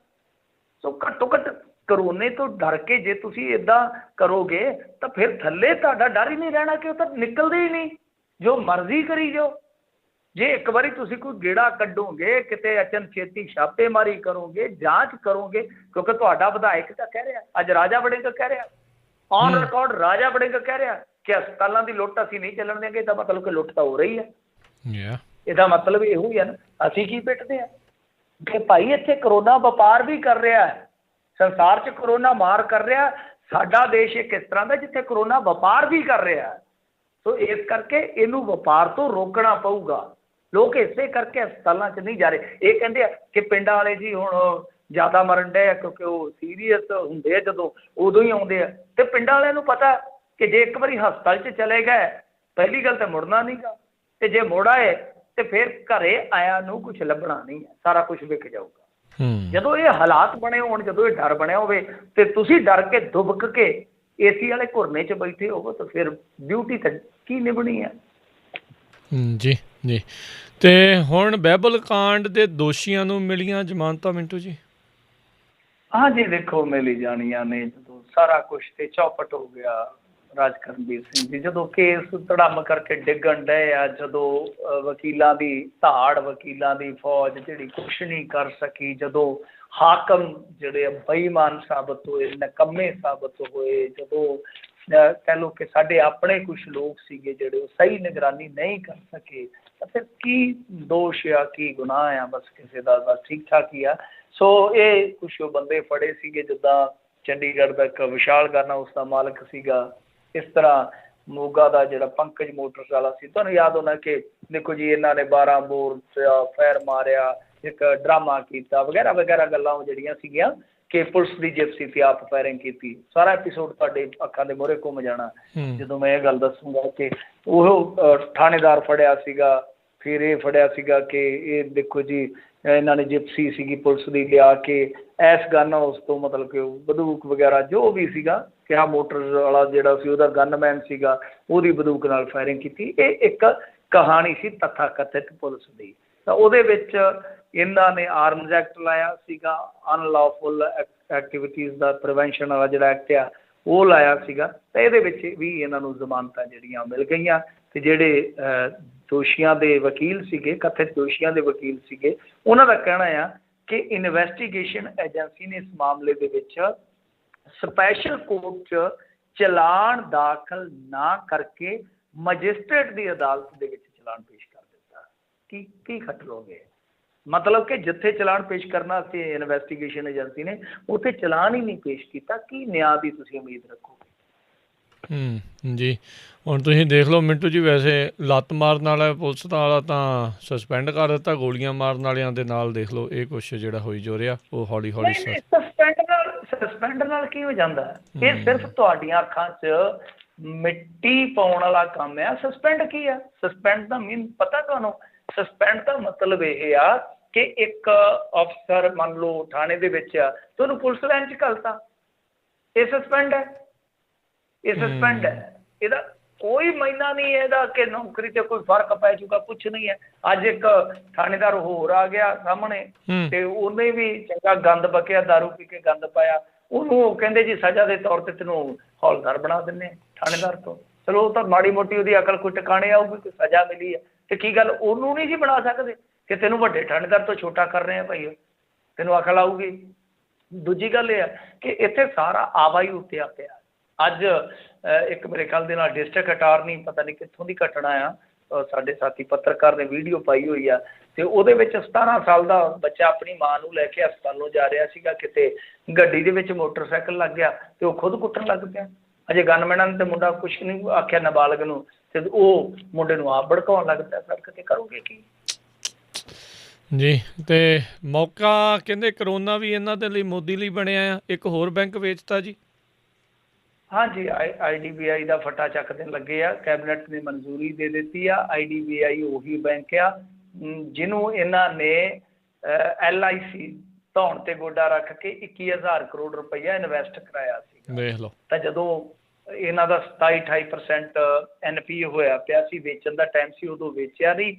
ਸੋ ਘੱਟੋ ਘੱਟ ਕਰੋਨੇ ਤੋਂ ਡਰ ਕੇ ਜੇ ਤੁਸੀਂ ਇੱਦਾਂ ਕਰੋਗੇ ਤਾਂ ਫਿਰ ਥੱਲੇ ਤੁਹਾਡਾ ਡਰ ਹੀ ਨਹੀਂ ਰਹਿਣਾ ਕਿ ਉਹ ਤਾਂ ਨਿਕਲਦੇ ਹੀ ਨਹੀਂ, ਜੋ ਮਰਜ਼ੀ ਕਰੀ ਜਾਓ। ਜੇ ਇੱਕ ਵਾਰੀ ਤੁਸੀਂ ਕੋਈ ਗੇੜਾ ਕੱਢੋਗੇ ਕਿਤੇ ਅਚਨਚੇਤੀ ਛਾਪੇਮਾਰੀ ਕਰੋਗੇ, ਜਾਂਚ ਕਰੋਗੇ, ਕਿਉਂਕਿ ਤੁਹਾਡਾ ਵਿਧਾਇਕ ਤਾਂ ਕਹਿ ਰਿਹਾ, ਅੱਜ ਰਾਜਾ ਵੜਿੰਗ ਕਹਿ ਰਿਹਾ, ਔਨ ਰਿਕਾਰਡ ਰਾਜਾ ਵੜਿੰਗ ਕਹਿ ਰਿਹਾ ਕਿ ਹਸਪਤਾਲਾਂ ਦੀ ਲੁੱਟ ਅਸੀਂ ਨਹੀਂ ਚੱਲਣ ਦੇਂਗੇ। ਇਹਦਾ ਮਤਲਬ ਕਿ ਲੁੱਟ ਤਾਂ ਹੋ ਰਹੀ ਹੈ। ਇਹਦਾ ਮਤਲਬ ਇਹੋ ਹੀ ਹੈ ਨਾ, ਅਸੀਂ ਕੀ ਪਿੱਟਦੇ ਹਾਂ ਕਿ ਭਾਈ ਇੱਥੇ ਕਰੋਨਾ ਵਪਾਰ ਵੀ ਕਰ ਰਿਹਾ ਹੈ, ਸੰਸਾਰ 'ਚ ਕਰੋਨਾ ਮਾਰ ਕਰ ਰਿਹਾ। ਸਾਡਾ ਦੇਸ਼ ਇੱਕ ਇਸ ਤਰ੍ਹਾਂ ਦਾ ਜਿੱਥੇ ਕਰੋਨਾ ਵਪਾਰ ਵੀ ਕਰ ਰਿਹਾ। ਸੋ ਇਸ ਕਰਕੇ ਇਹਨੂੰ ਵਪਾਰ ਤੋਂ ਰੋਕਣਾ ਪਊਗਾ। ਲੋਕ ਇਸੇ ਕਰਕੇ ਹਸਪਤਾਲਾਂ 'ਚ ਨਹੀਂ ਜਾ ਰਹੇ। ਇਹ ਕਹਿੰਦੇ ਆ ਕਿ ਪਿੰਡਾਂ ਵਾਲੇ ਜੀ ਹੁਣ ਜ਼ਿਆਦਾ ਮਰਨ ਡੇ ਆ ਕਿਉਂਕਿ ਉਹ ਸੀਰੀਅਸ ਹੁੰਦੇ ਆ, ਜਦੋਂ ਉਦੋਂ ਹੀ ਆਉਂਦੇ ਆ। ਅਤੇ ਪਿੰਡਾਂ ਵਾਲਿਆਂ ਨੂੰ ਪਤਾ ਕਿ ਜੇ ਇੱਕ ਵਾਰੀ ਹਸਪਤਾਲ 'ਚ ਚਲੇ ਗਏ, ਪਹਿਲੀ ਗੱਲ ਤਾਂ ਮੁੜਨਾ ਨਹੀਂ ਗਾ, ਅਤੇ ਜੇ ਮੁੜ ਆਏ ਅਤੇ ਫਿਰ ਘਰੇ ਆਇਆਂ ਨੂੰ ਕੁਛ ਲੱਭਣਾ ਨਹੀਂ ਹੈ, ਸਾਰਾ ਕੁਛ ਵਿਕ ਜਾਊਗਾ। ਜਦੋਂ ਇਹ ਹਾਲਾਤ ਬਣੇ ਹੋਣ, ਜਦੋਂ ਇਹ ਡਰ ਬਣਿਆ ਹੋਵੇ ਅਤੇ ਤੁਸੀਂ ਡਰ ਕੇ ਦੁਬਕ ਕੇ ਏਸੀ ਵਾਲੇ ਘੁਰਨੇ 'ਚ ਬੈਠੇ ਹੋਵੋ ਤਾਂ ਫਿਰ ਡਿਊਟੀ ਤਾਂ ਕੀ ਨਿਭਣੀ ਹੈ। ਜੀ ਜੀ। ਅਤੇ ਹੁਣ ਬਹਿਬਲ ਕਾਂਡ ਦੇ ਦੋਸ਼ੀਆਂ ਨੂੰ ਮਿਲੀਆਂ ਜ਼ਮਾਨਤਾਂ ਮਿੰਟੂ ਜੀ? ਹਾਂਜੀ ਦੇਖੋ ਮਿਲ ਹੀ ਜਾਣੀਆਂ ਨੇ, ਜਦੋਂ ਸਾਰਾ ਕੁਛ ਤੇ ਚੌਪਟ ਹੋ ਗਿਆ। ਰਾਜ ਕਰਨਵੀਰ ਸਿੰਘ ਜੀ ਜਦੋਂ ਕੇਸ ਧੜਮ ਕਰਕੇ ਡਿੱਗਣ ਡਏ ਆ, ਜਦੋਂ ਵਕੀਲਾਂ ਦੀ ਧਾੜ, ਵਕੀਲਾਂ ਦੀ ਫੌਜ ਜਿਹੜੀ ਕੁਛ ਨਹੀਂ ਕਰ ਸਕੀ, ਜਦੋਂ ਹਾਕਮ ਜਿਹੜੇ ਬੇਈਮਾਨ ਸਾਬਤ ਹੋਏ, ਨਿਕੰਮੇ ਸਾਬਤ ਹੋਏ, ਜਦੋਂ ਕਹਿ ਲਓ ਕਿ ਸਾਡੇ ਆਪਣੇ ਕੁਛ ਲੋਕ ਸੀਗੇ ਜਿਹੜੇ ਉਹ ਸਹੀ ਨਿਗਰਾਨੀ ਨਹੀਂ ਕਰ ਸਕੇ, ਤਾਂ ਫਿਰ ਕੀ ਦੋਸ਼ ਆ, ਕੀ ਗੁਨਾਹ ਆ, ਬਸ ਕਿਸੇ ਦਾ ਬਸ ਠੀਕ ਠਾਕ ਹੀ ਆ। ਸੋ ਇਹ ਕੁਛ ਬੰਦੇ ਫੜੇ ਸੀਗੇ, ਜਿੱਦਾਂ ਚੰਡੀਗੜ੍ਹ ਦਾ ਇੱਕ ਵਿਸ਼ਾਲ ਗਾਨਾ ਉਸ ਦਾ ਮਾਲਕ ਸੀਗਾ, ਇਸ ਤਰ੍ਹਾਂ ਮੋਗਾ ਦਾ ਜਿਹੜਾ ਪੰਕਜ ਮੋਟਰਸ ਵਾਲਾ ਸੀ। ਤੁਹਾਨੂੰ ਯਾਦ ਹੋਣਾ ਕਿ ਦੇਖੋ ਜੀ ਇਹਨਾਂ ਨੇ 12 ਬੋਰ ਫਾਇਰ ਮਾਰਿਆ, ਇੱਕ ਡਰਾਮਾ ਕੀਤਾ ਵਗੈਰਾ ਵਗੈਰਾ ਗੱਲਾਂ ਉਹ ਜਿਹੜੀਆਂ ਸੀਗੀਆਂ ਕਿ ਪੁਲਿਸ ਦੀ ਜਿਪਸੀ ਤੇ ਆਪ ਫਾਇਰਿੰਗ ਕੀਤੀ। ਸਾਰਾ ਐਪੀਸੋਡ ਤੁਹਾਡੇ ਅੱਖਾਂ ਦੇ ਮੂਹਰੇ ਘੁੰਮ ਜਾਣਾ ਜਦੋਂ ਮੈਂ ਇਹ ਗੱਲ ਦੱਸੂੰਗਾ ਕਿ ਉਹ ਥਾਣੇਦਾਰ ਫੜਿਆ ਸੀਗਾ, ਫਿਰ ਇਹ ਫੜਿਆ ਸੀਗਾ ਕਿ ਇਹ ਦੇਖੋ ਜੀ ਇਹਨਾਂ ਨੇ ਜਿਪਸੀ ਸੀਗੀ ਪੁਲਿਸ ਦੀ ਲਿਆ ਕੇ ਐਸ ਗਨ ਉਸ ਤੋਂ ਮਤਲਬ ਕਿ ਬੰਦੂਕ ਵਗੈਰਾ ਜੋ ਵੀ ਸੀਗਾ ਕਿ ਆਹ ਮੋਟਰ ਵਾਲਾ ਜਿਹੜਾ ਸੀ ਉਹਦਾ ਗਨਮੈਨ ਸੀਗਾ, ਉਹਦੀ ਬੰਦੂਕ ਨਾਲ ਫਾਇਰਿੰਗ ਕੀਤੀ। ਇਹ ਇੱਕ ਕਹਾਣੀ ਸੀ ਤਥਾ ਕਥਿਤ ਪੁਲਿਸ ਦੀ। ਤਾਂ ਉਹਦੇ ਵਿੱਚ ਇਹਨਾਂ ਨੇ ਆਰਮਜ਼ ਐਕਟ ਲਾਇਆ ਸੀਗਾ, ਅਨਲੌਫੁਲ ਐਕਟੀਵਿਟੀਜ਼ ਦਾ ਪ੍ਰੀਵੈਂਸ਼ਨ ਵਾਲਾ ਜਿਹੜਾ ਐਕਟ ਆ ਉਹ ਲਾਇਆ ਸੀਗਾ। ਤਾਂ ਇਹਦੇ ਵਿੱਚ ਵੀ ਇਹਨਾਂ ਨੂੰ ਜ਼ਮਾਨਤਾਂ ਜਿਹੜੀਆਂ ਮਿਲ ਗਈਆਂ। ਅਤੇ ਜਿਹੜੇ ਦੋਸ਼ੀਆਂ ਦੇ ਵਕੀਲ ਸੀਗੇ, ਕਥਿਤ ਦੋਸ਼ੀਆਂ ਦੇ ਵਕੀਲ ਸੀਗੇ, ਉਹਨਾਂ ਦਾ ਕਹਿਣਾ ਆ ਕਿ ਇਨਵੈਸਟੀਗੇਸ਼ਨ ਏਜੰਸੀ ਨੇ ਇਸ ਮਾਮਲੇ ਦੇ ਵਿੱਚ ਸਪੈਸ਼ਲ ਕੋਰਟ 'ਚ ਚਲਾਨ ਦਾਖਲ ਨਾ ਕਰਕੇ ਮੈਜਿਸਟਰੇਟ ਦੀ ਅਦਾਲਤ ਦੇ ਵਿੱਚ ਚਲਾਨ ਪੇਸ਼ ਕਰ ਦਿੱਤਾ। ਕੀ ਖੱਟ ਲੋਗੇ? ਮਤਲਬ ਕਿ ਜਿੱਥੇ ਚਲਾਨ ਪੇਸ਼ ਕਰਨਾ ਸੀ ਇਨਵੈਸਟੀਗੇਸ਼ਨ ਏਜੰਸੀ ਨੇ, ਉੱਥੇ ਚਲਾਨ ਹੀ ਨਹੀਂ ਪੇਸ਼ ਕੀਤਾ। ਕੀ ਨਿਆਂ ਦੀ ਤੁਸੀਂ ਉਮੀਦ ਰੱਖੋਗੇ? ਜੀ ਹੁਣ ਤੁਸੀਂ ਦੇਖ ਲਓ ਮਿੰਟੂ ਜੀ, ਵੈਸੇ ਲੱਤ ਮਾਰਨ ਵਾਲਾ ਪੁਲਿਸ ਵਾਲਾ ਤਾਂ ਸਸਪੈਂਡ ਕਰ ਦਿੱਤਾ, ਗੋਲੀਆਂ ਮਾਰਨ ਵਾਲਿਆਂ ਦੇ ਨਾਲ ਦੇਖ ਲਓ ਇਹ ਕੁਛ ਜਿਹੜਾ ਹੋਈ ਜੋ ਰਿਹਾ ਉਹ ਹੌਲੀ ਹੌਲੀ ਸਸਪੈਂਡ ਨਾਲ ਕੀ ਹੋ ਜਾਂਦਾ? ਇਹ ਸਿਰਫ ਤੁਹਾਡੀਆਂ ਅੱਖਾਂ 'ਚ ਮਿੱਟੀ ਪਾਉਣ ਵਾਲਾ ਕੰਮ ਆ। ਸਸਪੈਂਡ ਕੀ ਆ? ਸਸਪੈਂਡ ਦਾ ਮੀਨ ਪਤਾ ਤੁਹਾਨੂੰ? ਸਸਪੈਂਡ ਦਾ ਮਤਲਬ ਇਹ ਆ ਕਿ ਇੱਕ ਅਫਸਰ ਮੰਨ ਲਓ ਥਾਣੇ ਦੇ ਵਿੱਚ ਆ, ਤੁਹਾਨੂੰ ਪੁਲਿਸ ਲਾਈਨ 'ਚ ਘੱਲਤਾ, ਇਹ ਸਸਪੈਂਡ ਹੈ। ਇਹ ਸਸਪੈਂਡ ਹੈ, ਇਹਦਾ ਕੋਈ ਮਾਇਨਾ ਨਹੀਂ ਇਹਦਾ ਕਿ ਨੌਕਰੀ 'ਤੇ ਕੋਈ ਫਰਕ ਪੈ ਜੂਗਾ, ਕੁਛ ਨਹੀਂ ਹੈ। ਅੱਜ ਇੱਕ ਥਾਣੇਦਾਰ ਹੋਰ ਆ ਗਿਆ ਸਾਹਮਣੇ ਅਤੇ ਉਹਨੇ ਵੀ ਚੰਗਾ ਗੰਦ ਬਕਿਆ, ਦਾਰੂ ਪੀ ਕੇ ਗੰਦ ਪਾਇਆ, ਉਹਨੂੰ ਉਹ ਕਹਿੰਦੇ ਜੀ ਸਜ਼ਾ ਦੇ ਤੌਰ 'ਤੇ ਤੈਨੂੰ ਹੌਲਦਾਰ ਬਣਾ ਦਿੰਦੇ ਥਾਣੇਦਾਰ ਤੋਂ। ਚਲੋ ਉਹ ਤਾਂ ਮਾੜੀ ਮੋਟੀ ਉਹਦੀ ਅਕਲ ਕੋਈ ਟਿਕਾਣੇ ਆਊਗੀ, ਕੋਈ ਸਜ਼ਾ ਮਿਲੀ ਹੈ ਅਤੇ ਕੀ ਗੱਲ ਉਹਨੂੰ ਨਹੀਂ ਜੀ ਬਣਾ ਸਕਦੇ ਕਿ ਤੈਨੂੰ ਵੱਡੇ ਥਾਣੇਦਾਰ ਤੋਂ ਛੋਟਾ ਕਰ ਰਹੇ ਆ ਭਾਈ, ਤੈਨੂੰ ਅਕਲ ਆਊਗੀ। ਦੂਜੀ ਗੱਲ ਇਹ ਆ ਕਿ ਇੱਥੇ ਸਾਰਾ ਆਵਾ ਹੀ ਉੱਤਿਆ ਪਿਆ। ਅੱਜ ਇੱਕ ਮੇਰੇ ਖਿਆਲ ਦੇ ਨਾਲ ਡਿਸਟ੍ਰਿਕਟ ਅਟਾਰਨੀ ਪਤਾ ਨਹੀਂ ਕਿੱਥੋਂ ਦੀ ਘਟਨਾ ਆ, ਸਾਡੇ ਸਾਥੀ ਪੱਤਰਕਾਰ ਨੇ ਵੀਡੀਓ ਪਾਈ ਹੋਈ ਆ, ਅਤੇ ਉਹਦੇ ਵਿੱਚ 17 ਸਾਲ ਦਾ ਬੱਚਾ ਆਪਣੀ ਮਾਂ ਨੂੰ ਲੈ ਕੇ ਹਸਪਤਾਲੋਂ ਜਾ ਰਿਹਾ ਸੀਗਾ, ਕਿਤੇ ਗੱਡੀ ਦੇ ਵਿੱਚ ਮੋਟਰਸਾਈਕਲ ਲੱਗ ਗਿਆ ਅਤੇ ਉਹ ਖੁਦ ਕੁੱਟਣ ਲੱਗ ਪਿਆ। ਅਜੇ ਗਨਮੈਨਾਂ ਨੇ ਤਾਂ ਮੁੰਡਾ ਕੁਛ ਨਹੀਂ ਆਖਿਆ ਨਾਬਾਲਗ ਨੂੰ, ਅਤੇ ਉਹ ਮੁੰਡੇ ਨੂੰ ਆਪ ਭੜਕਾਉਣ ਲੱਗ ਪਿਆ। ਸਰ ਕਿਤੇ ਕਰੋਗੇ ਕੀ ਜੀ? ਅਤੇ ਮੌਕਾ ਕਹਿੰਦੇ ਕਰੋਨਾ ਵੀ ਇਹਨਾਂ ਦੇ ਲਈ ਮੋਦੀ ਲਈ ਬਣਿਆ ਆ। ਇੱਕ ਹੋਰ ਬੈਂਕ ਵੇਚਤਾ ਜੀ। ਹਾਂਜੀ IDBI ਦਾ ਫੱਟਾ ਚੱਕਦੇ ਲੱਗੇ ਆ, ਕੈਬਨਿਟ ਨੇ ਮਨਜ਼ੂਰੀ ਦੇ ਦਿੱਤੀ ਆ। IDBI ਉਹੀ ਬੈਂਕ ਆ ਜਿਹਨੂੰ ਇਹਨਾਂ ਨੇ LIC ਧੌਣ ਤੇ ਗੋਡਾ ਰੱਖ ਕੇ 21,000 ਕਰੋੜ ਰੁਪਈਆ ਇਨਵੈਸਟ ਕਰਾਇਆ ਸੀ। ਦੇਖ ਲਓ। ਤਾਂ ਜਦੋਂ ਇਹਨਾਂ ਦਾ 27-28% NPA ਹੋਇਆ ਪਿਆ ਸੀ, ਵੇਚਣ ਦਾ ਟਾਈਮ ਸੀ, ਉਦੋਂ ਵੇਚਿਆ ਨਹੀਂ।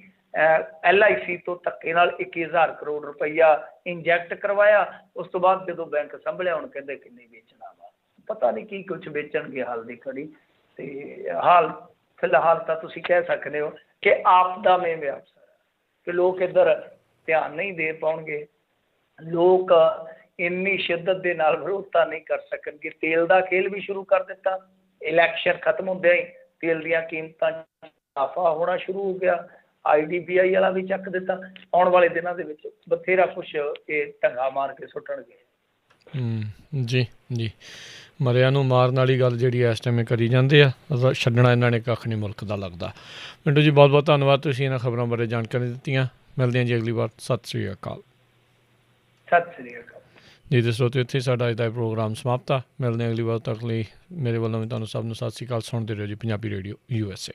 LIC ਤੋਂ ਧੱਕੇ ਨਾਲ 21,000 ਕਰੋੜ ਰੁਪਈਆ ਇੰਜੈਕਟ ਕਰਵਾਇਆ। ਉਸ ਤੋਂ ਬਾਅਦ ਜਦੋਂ ਬੈਂਕ ਸੰਭਲਿਆ ਹੁਣ ਕਹਿੰਦੇ ਕਿ ਨਹੀਂ ਵੇਚਣਾ ਵਾ। ਪਤਾ ਨਹੀਂ ਕੀ ਕੁਛ ਵੇਚਣਗੇ ਹਾਲ ਦੀ ਘੜੀ। ਤੇ ਫਿਲਹਾਲ ਤਾਂ ਤੁਸੀਂ ਕਹਿ ਸਕਦੇ ਹੋ ਕਿ ਆਪ ਦਾ ਮੇਂ ਵਿਅਵਸਾ ਕਿ ਲੋਕ ਇੱਧਰ ਧਿਆਨ ਨਹੀਂ ਦੇ ਪਾਉਣਗੇ। ਲੋਕ ਇੰਨੀ ਸ਼ਿੱਦਤ ਦੇ ਨਾਲ ਵਿਰੋਧਤਾ ਨਹੀਂ ਕਰ ਸਕਣਗੇ। ਤੇਲ ਦਾ ਖੇਲ ਵੀ ਸ਼ੁਰੂ ਕਰ ਦਿੱਤਾ। ਇਲੈਕਸ਼ਨ ਖਤਮ ਹੁੰਦਿਆਂ ਹੀ ਤੇਲ ਦੀਆਂ ਕੀਮਤਾਂ ਇਜ਼ਾਫਾ ਹੋਣਾ ਸ਼ੁਰੂ ਹੋ ਗਿਆ। IDPI ਵਾਲਾ ਵੀ ਚੱਕ ਦਿੱਤਾ। ਆਉਣ ਵਾਲੇ ਦਿਨਾਂ ਦੇ ਵਿੱਚ ਬਥੇਰਾ ਕੁਛ ਇਹ ਢੰਗਾ ਮਾਰ ਕੇ ਸੁੱਟਣਗੇ। ਜੀ ਜੀ, ਮਰਿਆਂ ਨੂੰ ਮਾਰਨ ਵਾਲੀ ਗੱਲ ਜਿਹੜੀ ਇਸ ਟਾਈਮ ਕਰੀ ਜਾਂਦੇ ਆ, ਛੱਡਣਾ ਇਹਨਾਂ ਨੇ ਕੱਖ ਨਹੀਂ ਮੁਲਕ ਦਾ ਲੱਗਦਾ। ਮਿੰਟੂ ਜੀ ਬਹੁਤ ਬਹੁਤ ਧੰਨਵਾਦ, ਤੁਸੀਂ ਇਹਨਾਂ ਖਬਰਾਂ ਬਾਰੇ ਜਾਣਕਾਰੀ ਦਿੱਤੀਆਂ। ਮਿਲਦੇ ਹਾਂ ਜੀ ਅਗਲੀ ਵਾਰ। ਸਤਿ ਸ਼੍ਰੀ ਅਕਾਲ। ਸਤਿ ਸ਼੍ਰੀ ਅਕਾਲ ਜੀ। ਦੇ ਸਰੋਤਿਓ, ਇੱਥੇ ਸਾਡਾ ਅੱਜ ਦਾ ਪ੍ਰੋਗਰਾਮ ਸਮਾਪਤ ਆ। ਮਿਲਦੇ ਹਾਂ ਅਗਲੀ ਵਾਰ। ਤੱਕ ਲਈ ਮੇਰੇ ਵੱਲੋਂ ਵੀ ਤੁਹਾਨੂੰ ਸਭ ਨੂੰ ਸਤਿ ਸ਼੍ਰੀ ਅਕਾਲ। ਸੁਣਦੇ ਰਹੋ ਜੀ ਪੰਜਾਬੀ ਰੇਡੀਓ USA।